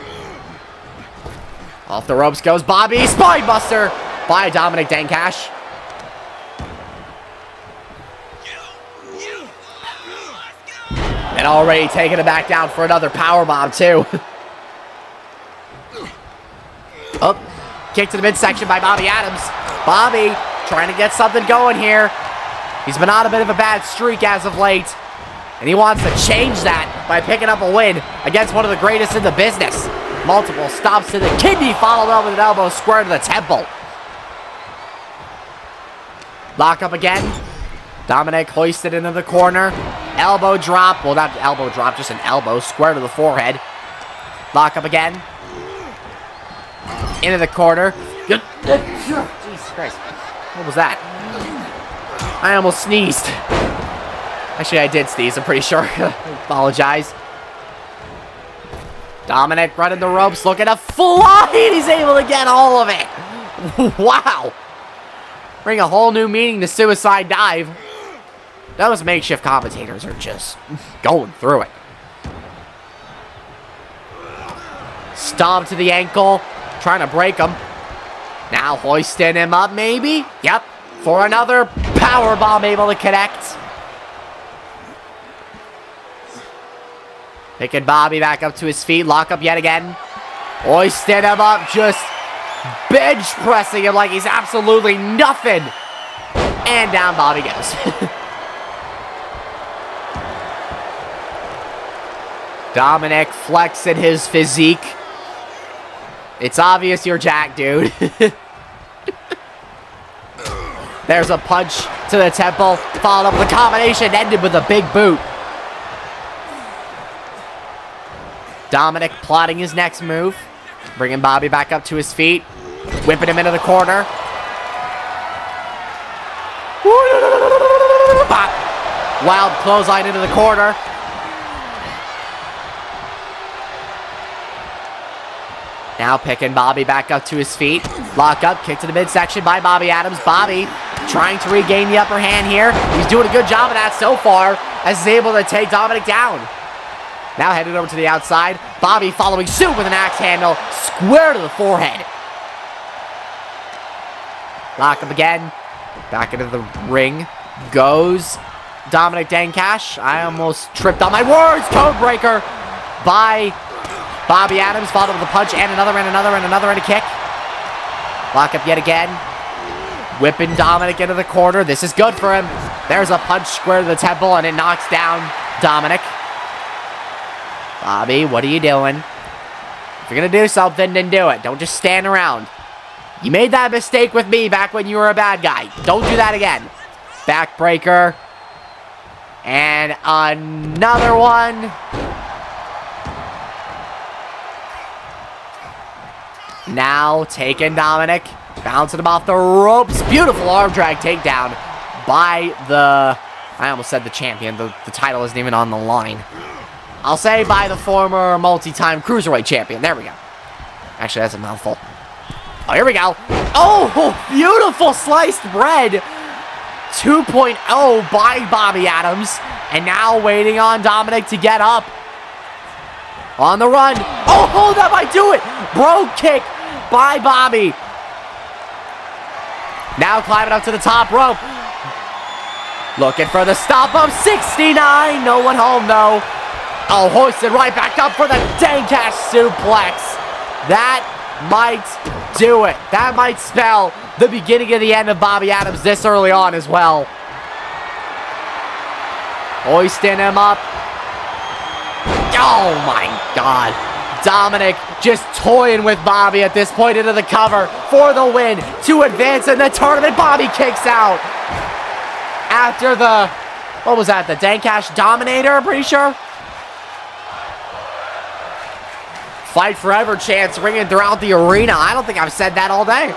Off the ropes goes Bobby. Spine buster by Dominic Dancash. And already taking him back down for another powerbomb, too. Oh, kick to the midsection by Bobby Adams. Bobby trying to get something going here. He's been on a bit of a bad streak as of late. And he wants to change that by picking up a win against one of the greatest in the business. Multiple stops to the kidney, followed up with an elbow square to the temple. Lock up again. Dominic hoisted into the corner. Elbow drop. Well, not elbow drop, just an elbow square to the forehead. Lock up again. Into the corner. Jesus Christ. What was that? I almost sneezed. Actually, I did sneeze, I'm pretty sure. Apologize. Dominic running the ropes, looking to fly, and he's able to get all of it. Wow. Bring a whole new meaning to Suicide Dive. Those makeshift commentators are just going through it. Stomp to the ankle, trying to break him. Now hoisting him up, maybe? Yep, for another powerbomb, able to connect. Picking Bobby back up to his feet, lock up yet again. Hoisting him up, just bench pressing him like he's absolutely nothing. And down Bobby goes. Dominic flexing his physique. It's obvious you're jacked, dude. There's a punch to the temple, followed up with a combination, ended with a big boot. Dominic plotting his next move, bringing Bobby back up to his feet, whipping him into the corner. Pop. Wild clothesline into the corner. Now picking Bobby back up to his feet. Lock up, kick to the midsection by Bobby Adams. Bobby trying to regain the upper hand here. He's doing a good job of that so far, as he's able to take Dominic down. Now headed over to the outside. Bobby following suit with an axe handle, square to the forehead. Lock up again. Back into the ring goes Dominic Dancash. I almost tripped on my words. Code breaker by Bobby Adams, followed with a punch and another and another and another and a kick. Lock up yet again. Whipping Dominic into the corner. This is good for him. There's a punch square to the temple and it knocks down Dominic. Bobby, what are you doing? If you're going to do something, then do it. Don't just stand around. You made that mistake with me back when you were a bad guy. Don't do that again. Backbreaker. And another one. Now taking Dominic, bouncing him off the ropes. Beautiful arm drag takedown by the, I almost said the champion. The title isn't even on the line. I'll say by the former multi-time Cruiserweight champion. There we go. Actually, that's a mouthful. Oh, here we go. Oh, beautiful sliced bread 2.0 by Bobby Adams. And now waiting on Dominic to get up. On the run. Oh, that might do it. Brogue kick by Bobby. Now climbing up to the top rope. Looking for the stop of 69. No one home, though. Oh, hoisted right back up for the Dankash suplex. That might do it. That might spell the beginning of the end of Bobby Adams this early on as well. Hoisting him up. Oh, my God. Dominic just toying with Bobby at this point into the cover for the win to advance in the tournament. Bobby kicks out after the, what was that, the Dankash Dominator, I'm pretty sure? Fight Forever chants ringing throughout the arena. I don't think I've said that all day.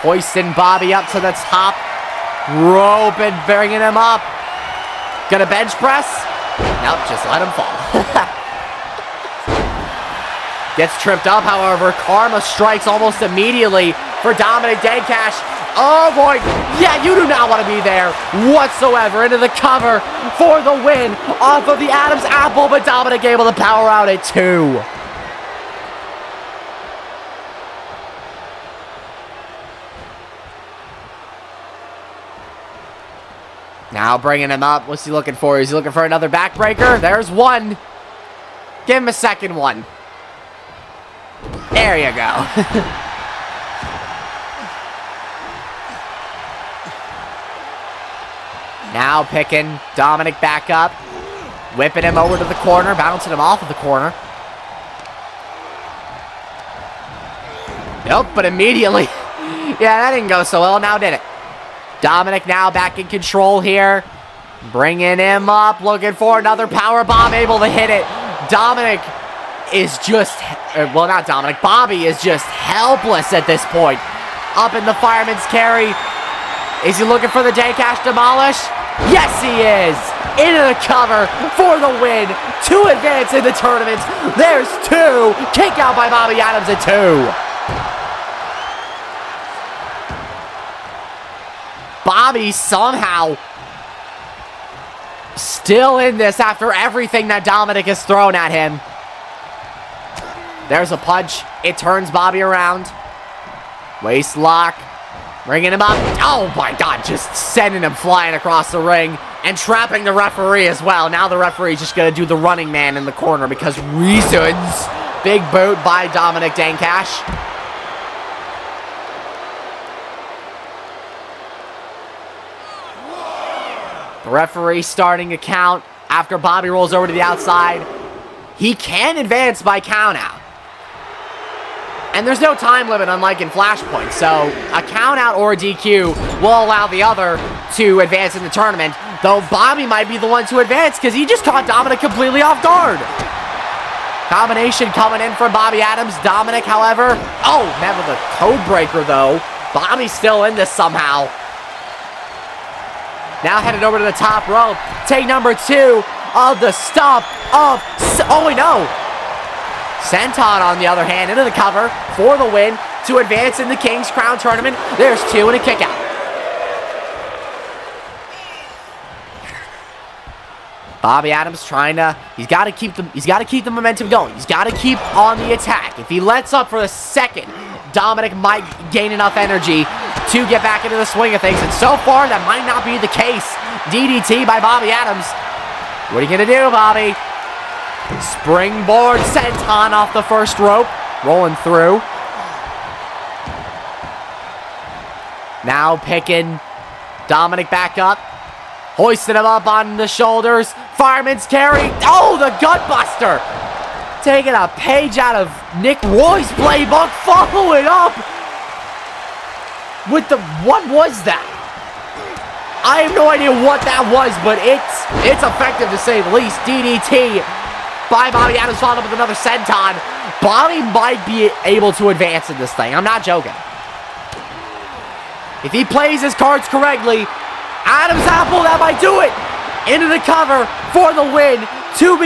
Hoisting Bobby up to the top rope and bringing him up. Gonna bench press? Nope, just let him fall. Gets tripped up, however. Karma strikes almost immediately for Dominic Dankash. Oh boy, yeah, you do not want to be there whatsoever. Into the cover for the win off of the Adams apple, but Dominic able to power out at 2. Now bringing him up. What's he looking for? Is he looking for another backbreaker? There's one. Give him a second one. There you go. Now picking Dominic back up. Whipping him over to the corner. Bouncing him off of the corner. Nope, but immediately. Yeah, that didn't go so well. Now did it. Dominic now back in control here. Bringing him up. Looking for another power bomb. Able to hit it. Dominic is just, well, not Dominic. Bobby is just helpless at this point. Up in the fireman's carry. Is he looking for the Dankash demolish? Yes, he is. Into the cover for the win to advance in the tournament. There's 2. Kick out by Bobby Adams at 2. Bobby somehow still in this after everything that Dominic has thrown at him. There's a punch. It turns Bobby around. Waist lock. Bringing him up. Oh my God, just sending him flying across the ring and trapping the referee as well. Now the referee's just going to do the running man in the corner because reasons. Big boot by Dominic Dankash. The referee starting to count after Bobby rolls over to the outside. He can advance by count out. And there's no time limit unlike in Flashpoint. So a count out or a DQ will allow the other to advance in the tournament. Though Bobby might be the one to advance because he just caught Dominic completely off guard. Combination coming in from Bobby Adams. Dominic, however, oh, never the code breaker though. Bobby's still in this somehow. Now headed over to the top rope. Take number 2 of the stop of... Oh, wait, no. Senton, on the other hand, into the cover for the win to advance in the King's Crown Tournament. There's 2 and a kick out. Bobby Adams trying to... He's got to keep the momentum going. He's got to keep on the attack. If he lets up for a second, Dominic might gain enough energy to get back into the swing of things, and so far that might not be the case. DDT by Bobby Adams. What are you gonna do, Bobby? Springboard senton off the first rope, rolling through. Now picking Dominic back up, hoisting him up on the shoulders. Fireman's carry. Oh, the gutbuster! Taking a page out of Nick Roy's playbook, following up with the, what was that? I have no idea what that was, but it's effective to say the least. DDT by Bobby Adams, followed up with another senton. Bobby might be able to advance in this thing. I'm not joking. If he plays his cards correctly, Adams apple, that might do it. Into the cover for the win to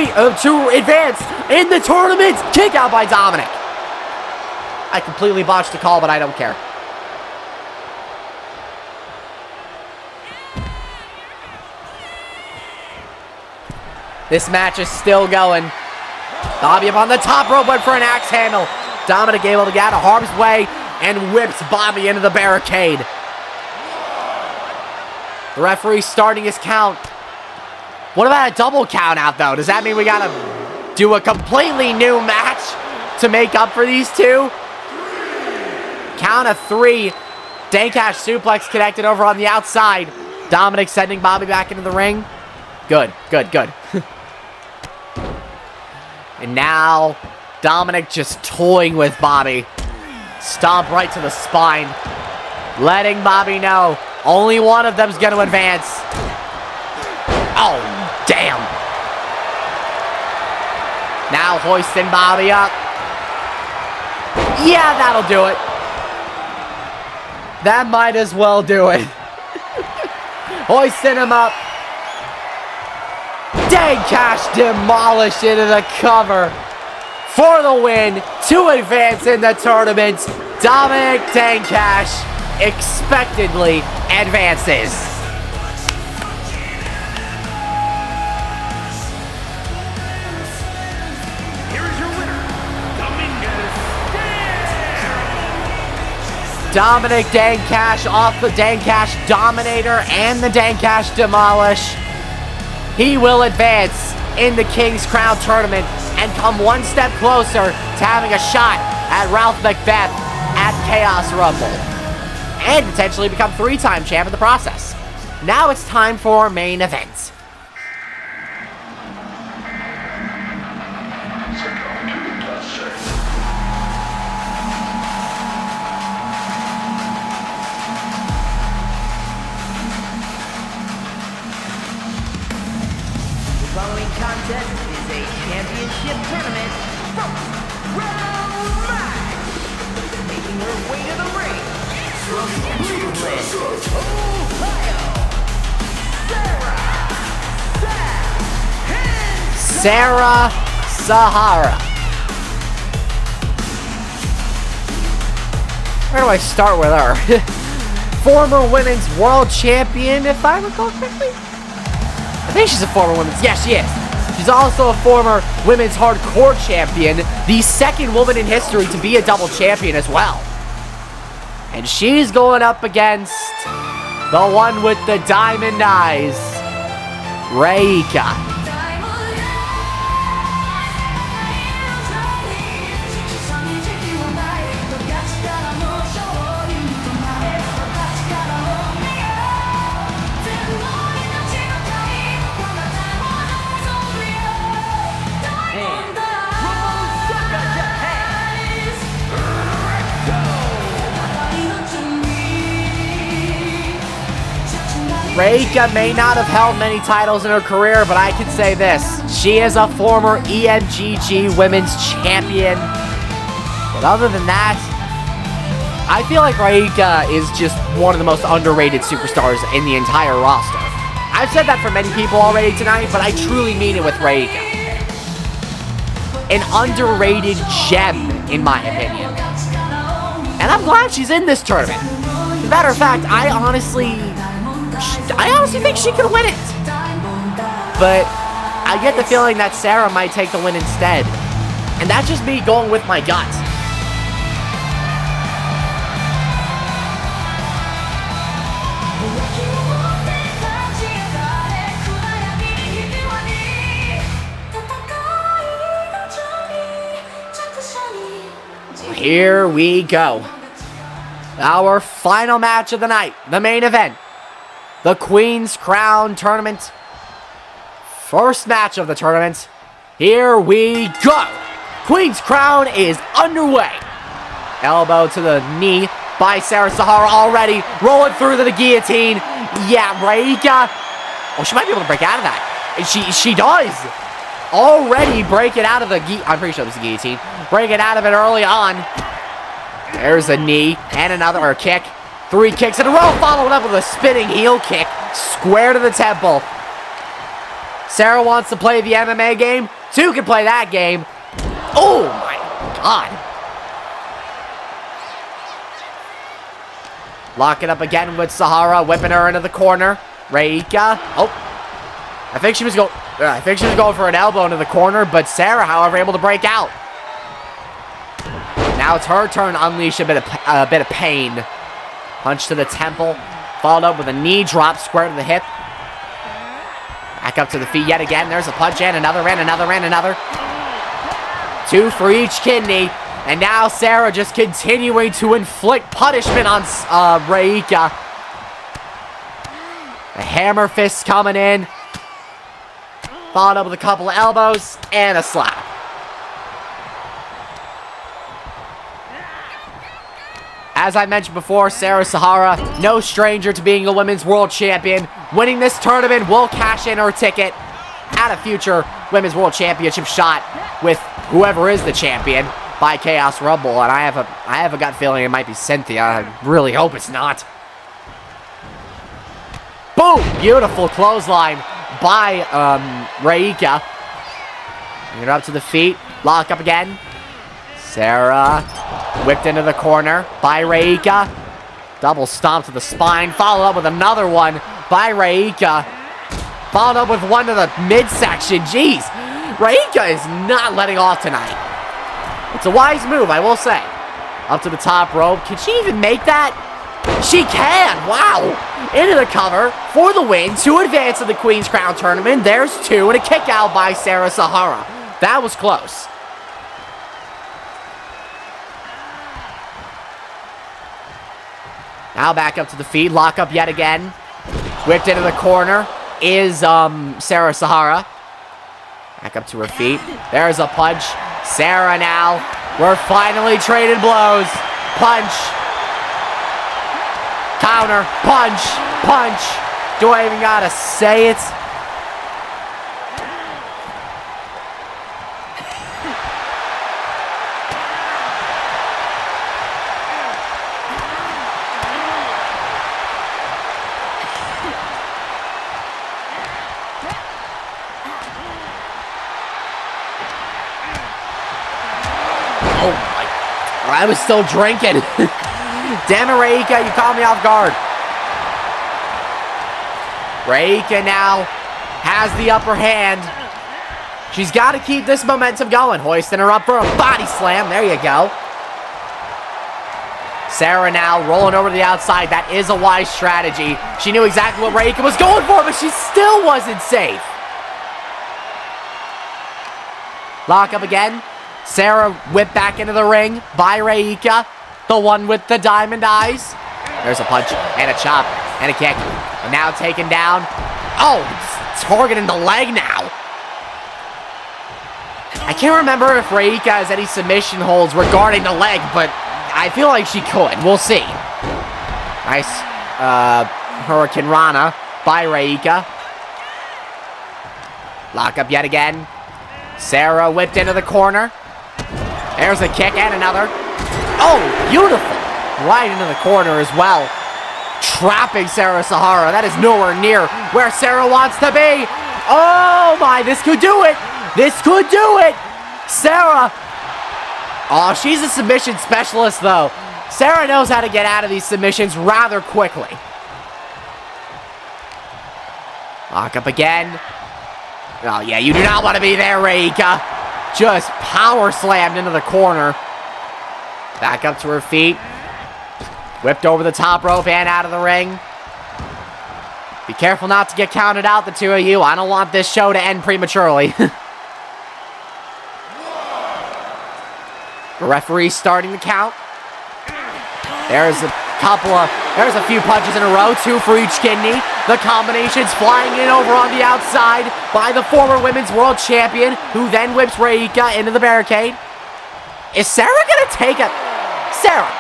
advance in the tournament. Kick out by Dominic. I completely botched the call, but I don't care. This match is still going. Bobby up on the top rope, went for an axe handle. Dominic able to get out of harm's way and whips Bobby into the barricade. The referee's starting his count. What about a double count out, though? Does that mean we gotta do a completely new match to make up for these two? Count of 3. Dancash suplex connected over on the outside. Dominic sending Bobby back into the ring. Good, good, good. And now, Dominic just toying with Bobby. Stomp right to the spine. Letting Bobby know only one of them's going to advance. Oh, damn. Now hoisting Bobby up. Yeah, that'll do it. That might as well do it. Hoisting him up. Dancash demolished into the cover for the win to advance in the tournament. Dominic Dancash expectedly advances. Here is your winner, Dominic Dancash off the Dancash Dominator and the Dancash Demolish. He will advance in the King's Crown Tournament and come one step closer to having a shot at Ralph Macbeth at Chaos Rumble. And potentially become 3-time champ in the process. Now it's time for our main event. The following contest is a championship tournament round match. Making her way to the ring from Cleveland, Ohio, Sarah Sahara. Where do I start with her? Former women's world champion, if I recall correctly. I think she's a former women's. Yeah, she is. She's also a former women's hardcore champion, the second woman in history to be a double champion as well. And she's going up against the one with the diamond eyes, Reika. Reika may not have held many titles in her career, but I can say this. She is a former EMGG Women's Champion. But other than that, I feel like Reika is just one of the most underrated superstars in the entire roster. I've said that for many people already tonight, but I truly mean it with Reika. An underrated gem, in my opinion. And I'm glad she's in this tournament. As a matter of fact, I honestly think she could win it. But I get the feeling that Sarah might take the win instead. And that's just me going with my gut. Here we go. Our final match of the night, the main event. The Queen's Crown Tournament. First match of the tournament. Here we go. Queen's Crown is underway. Elbow to the knee by Sarah Sahara already. Rolling through to the guillotine. Yeah, Reika. Oh, she might be able to break out of that. And she does. Already break it out of the I'm pretty sure this is a guillotine. Break it out of it early on. There's a knee and another kick. 3 kicks in a row, followed up with a spinning heel kick. Square to the temple. Sarah wants to play the MMA game. 2 can play that game. Oh my god. Lock it up again with Sahara, whipping her into the corner. Reika. Oh. I think she was going. I think she was going for an elbow into the corner, but Sarah, however, able to break out. Now it's her turn to unleash a bit of pain. Punch to the temple, followed up with a knee drop square to the hip. Back up to the feet yet again. There's a punch and another, and another, and another. 2 for each kidney. And now Sarah just continuing to inflict punishment on Reika. The hammer fist coming in. Followed up with a couple of elbows and a slap. As I mentioned before, Sarah Sahara, no stranger to being a women's world champion. Winning this tournament will cash in her ticket at a future women's world championship shot with whoever is the champion by Chaos Rumble. And I have a gut feeling it might be Cynthia. I really hope it's not. Boom! Beautiful clothesline by Reika. Bring it up to the feet. Lock up again. Sarah whipped into the corner by Reika. Double stomp to the spine. Followed up with another one by Reika. Followed up with one to the midsection. Jeez. Reika is not letting off tonight. It's a wise move, I will say. Up to the top rope. Can she even make that? She can! Wow! Into the cover for the win to advance to the Queen's Crown Tournament. There's 2 and a kick out by Sarah Sahara. That was close. Now back up to the feet. Lock up yet again. Whipped into the corner is Sarah Sahara. Back up to her feet. There's a punch. Sarah now. We're finally trading blows. Punch. Counter. Punch. Punch. Do I even gotta say it? Oh my. I was still drinking. Damn it, Reika, you caught me off guard. Reika now has the upper hand. She's got to keep this momentum going. Hoisting her up for a body slam. There you go. Sarah now rolling over to the outside. That is a wise strategy. She knew exactly what Reika was going for, but she still wasn't safe. Lock up again. Sarah whipped back into the ring by Reika. The one with the diamond eyes. There's a punch and a chop and a kick. And now taken down. Oh, targeting the leg now. I can't remember if Reika has any submission holds regarding the leg, but I feel like she could. We'll see. Nice Hurricane Rana by Reika. Lock up yet again. Sarah whipped into the corner. There's a kick and another. Oh, beautiful. Right into the corner as well. Trapping Sarah Sahara. That is nowhere near where Sarah wants to be. Oh my, this could do it. This could do it. Sarah. Oh, she's a submission specialist though. Sarah knows how to get out of these submissions rather quickly. Lock up again. Oh yeah, you do not want to be there, Reika. Just power slammed into the corner. Back up to her feet. Whipped over the top rope and out of the ring. Be careful not to get counted out, the two of you. I don't want this show to end prematurely. The referee starting the count. There's a few punches in a row, 2 for each kidney. The combinations flying in over on the outside by the former women's world champion, who then whips Reika into the barricade. Is Sarah gonna take it? Sarah,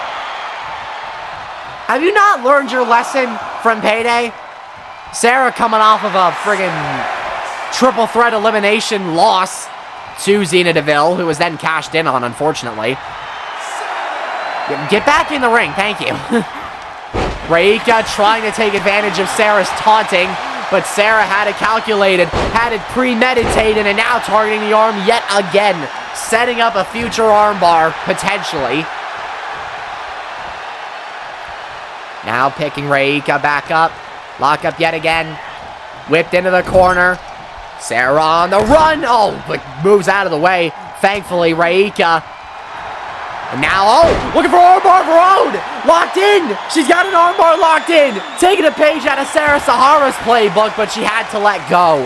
have you not learned your lesson from Payday? Sarah coming off of a friggin' triple threat elimination loss to Xena Deville, who was then cashed in on, unfortunately. Get back in the ring, thank you. Reika trying to take advantage of Sarah's taunting, but Sarah had it calculated, had it premeditated, and now targeting the arm yet again, setting up a future armbar, potentially. Now picking Reika back up. Lock up yet again. Whipped into the corner. Sarah on the run. Oh, but moves out of the way. Thankfully, Reika. And now, oh, looking for armbar for Ode. Locked in. She's got an armbar locked in. Taking a page out of Sarah Sahara's playbook, but she had to let go.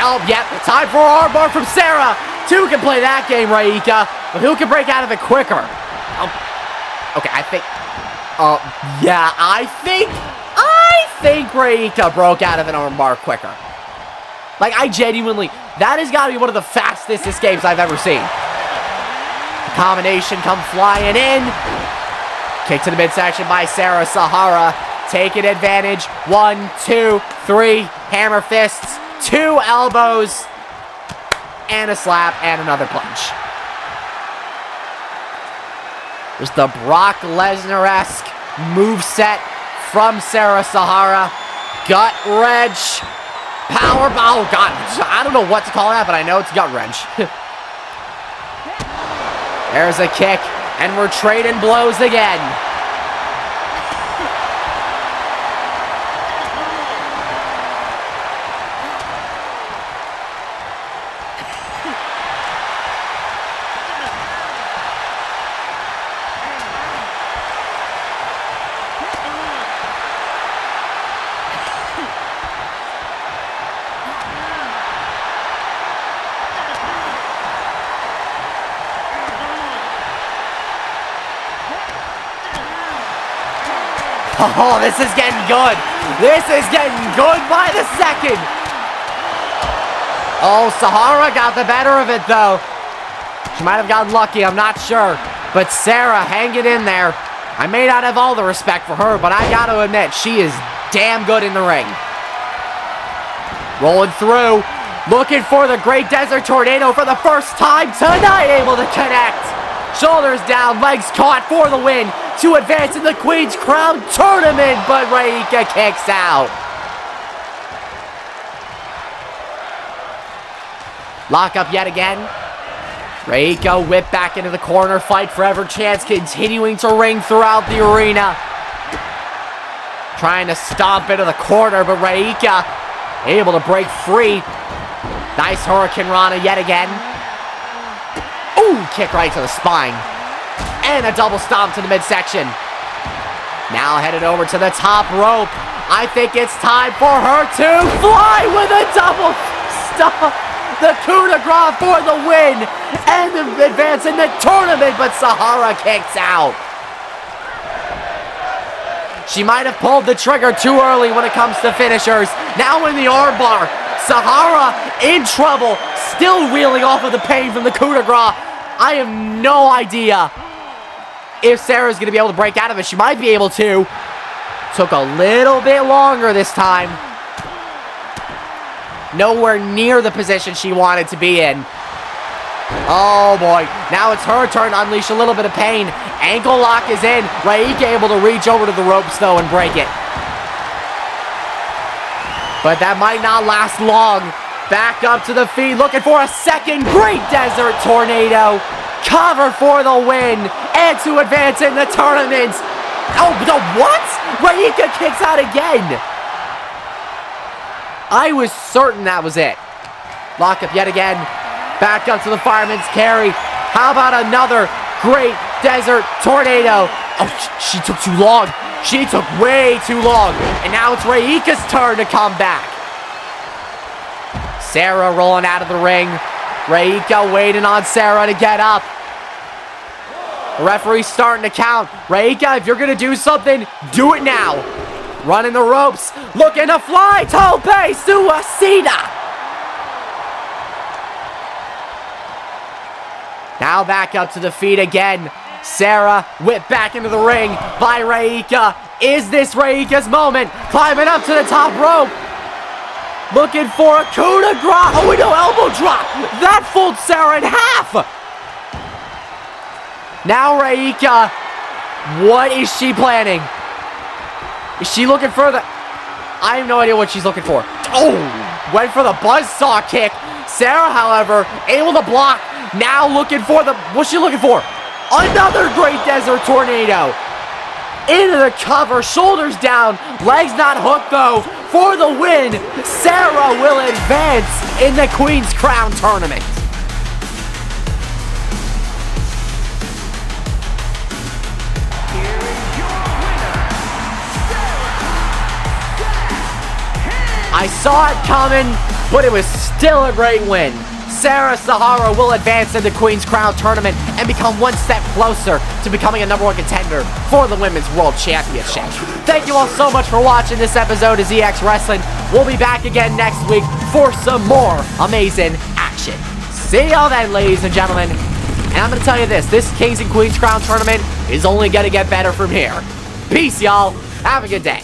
Oh, yep, time for armbar from Sarah. Two can play that game, Reika. But who can break out of it quicker? Oh, okay, I think... yeah, I think Reika broke out of an armbar quicker. Like, I genuinely... That has got to be one of the fastest escapes I've ever seen. The combination come flying in. Kick to the midsection by Sarah Sahara. Taking advantage. 1, 2, 3. Hammer fists. 2 elbows. And a slap. And another punch. There's the Brock Lesnar-esque moveset from Sarah Sahara. Gut wrench. Power, oh god, I don't know what to call that, but I know it's gut wrench. There's a kick, and we're trading blows again. Oh, this is getting good. This is getting good by the second. Oh, Sahara got the better of it, though. She might have gotten lucky, I'm not sure. But Sarah hanging in there. I may not have all the respect for her, but I got to admit, she is damn good in the ring. Rolling through. Looking for the Great Desert Tornado for the first time tonight. Able to connect. Shoulders down, legs caught for the win to advance in the Queen's Crown Tournament, but Reika kicks out. Lock up yet again. Reika whip back into the corner, fight forever chance continuing to ring throughout the arena. Trying to stomp into the corner, but Reika able to break free. Nice Hurricane Rana yet again. Ooh, kick right to the spine. And a double stomp to the midsection. Now headed over to the top rope. I think it's time for her to fly with a double stomp. The coup de grace for the win. And advance in the tournament, but Sahara kicks out. She might have pulled the trigger too early when it comes to finishers. Now in the armbar. Sahara in trouble. Still reeling off of the pain from the coup de grace. I have no idea if Sarah's going to be able to break out of it. She might be able to. Took a little bit longer this time. Nowhere near the position she wanted to be in. Oh boy. Now it's her turn to unleash a little bit of pain. Ankle lock is in. Reika able to reach over to the ropes though and break it. But that might not last long. Back up to the feet, looking for a second Great Desert Tornado. Cover for the win, and to advance in the tournament. Oh, the what? Reika kicks out again. I was certain that was it. Lock up yet again. Back up to the fireman's carry. How about another Great Desert Tornado? Oh, she took too long. She took way too long. And now it's Reika's turn to come back. Sarah rolling out of the ring. Reika waiting on Sarah to get up. The referee's starting to count. Reika, if you're going to do something, do it now. Running the ropes. Looking to fly. Tope Suicida. Now back up to the feet again. Sarah whipped back into the ring by Reika. Is this Reika's moment? Climbing up to the top rope. Looking for a coup de grace. Oh, no, elbow drop. That folds Sarah in half. Now Reika. What is she planning? Is she looking for the... I have no idea what she's looking for. Oh, went for the buzzsaw kick. Sarah, however, able to block. Now looking for the... What's she looking for? Another Great Desert Tornado. into the cover, shoulders down, legs not hooked though. For the win, Sarah will advance in the Queen's Crown tournament. Here is your winner, Sarah. I saw it coming, but it was still a great win. Sarah Sahara will advance in the Queen's Crown tournament and become one step closer to becoming a #1 contender for the Women's World Championship. Thank you all so much for watching this episode of ZX Wrestling. We'll be back again next week for some more amazing action. See y'all then, ladies and gentlemen. And I'm going to tell you this Kings and Queens Crown tournament is only going to get better from here. Peace, y'all. Have a good day.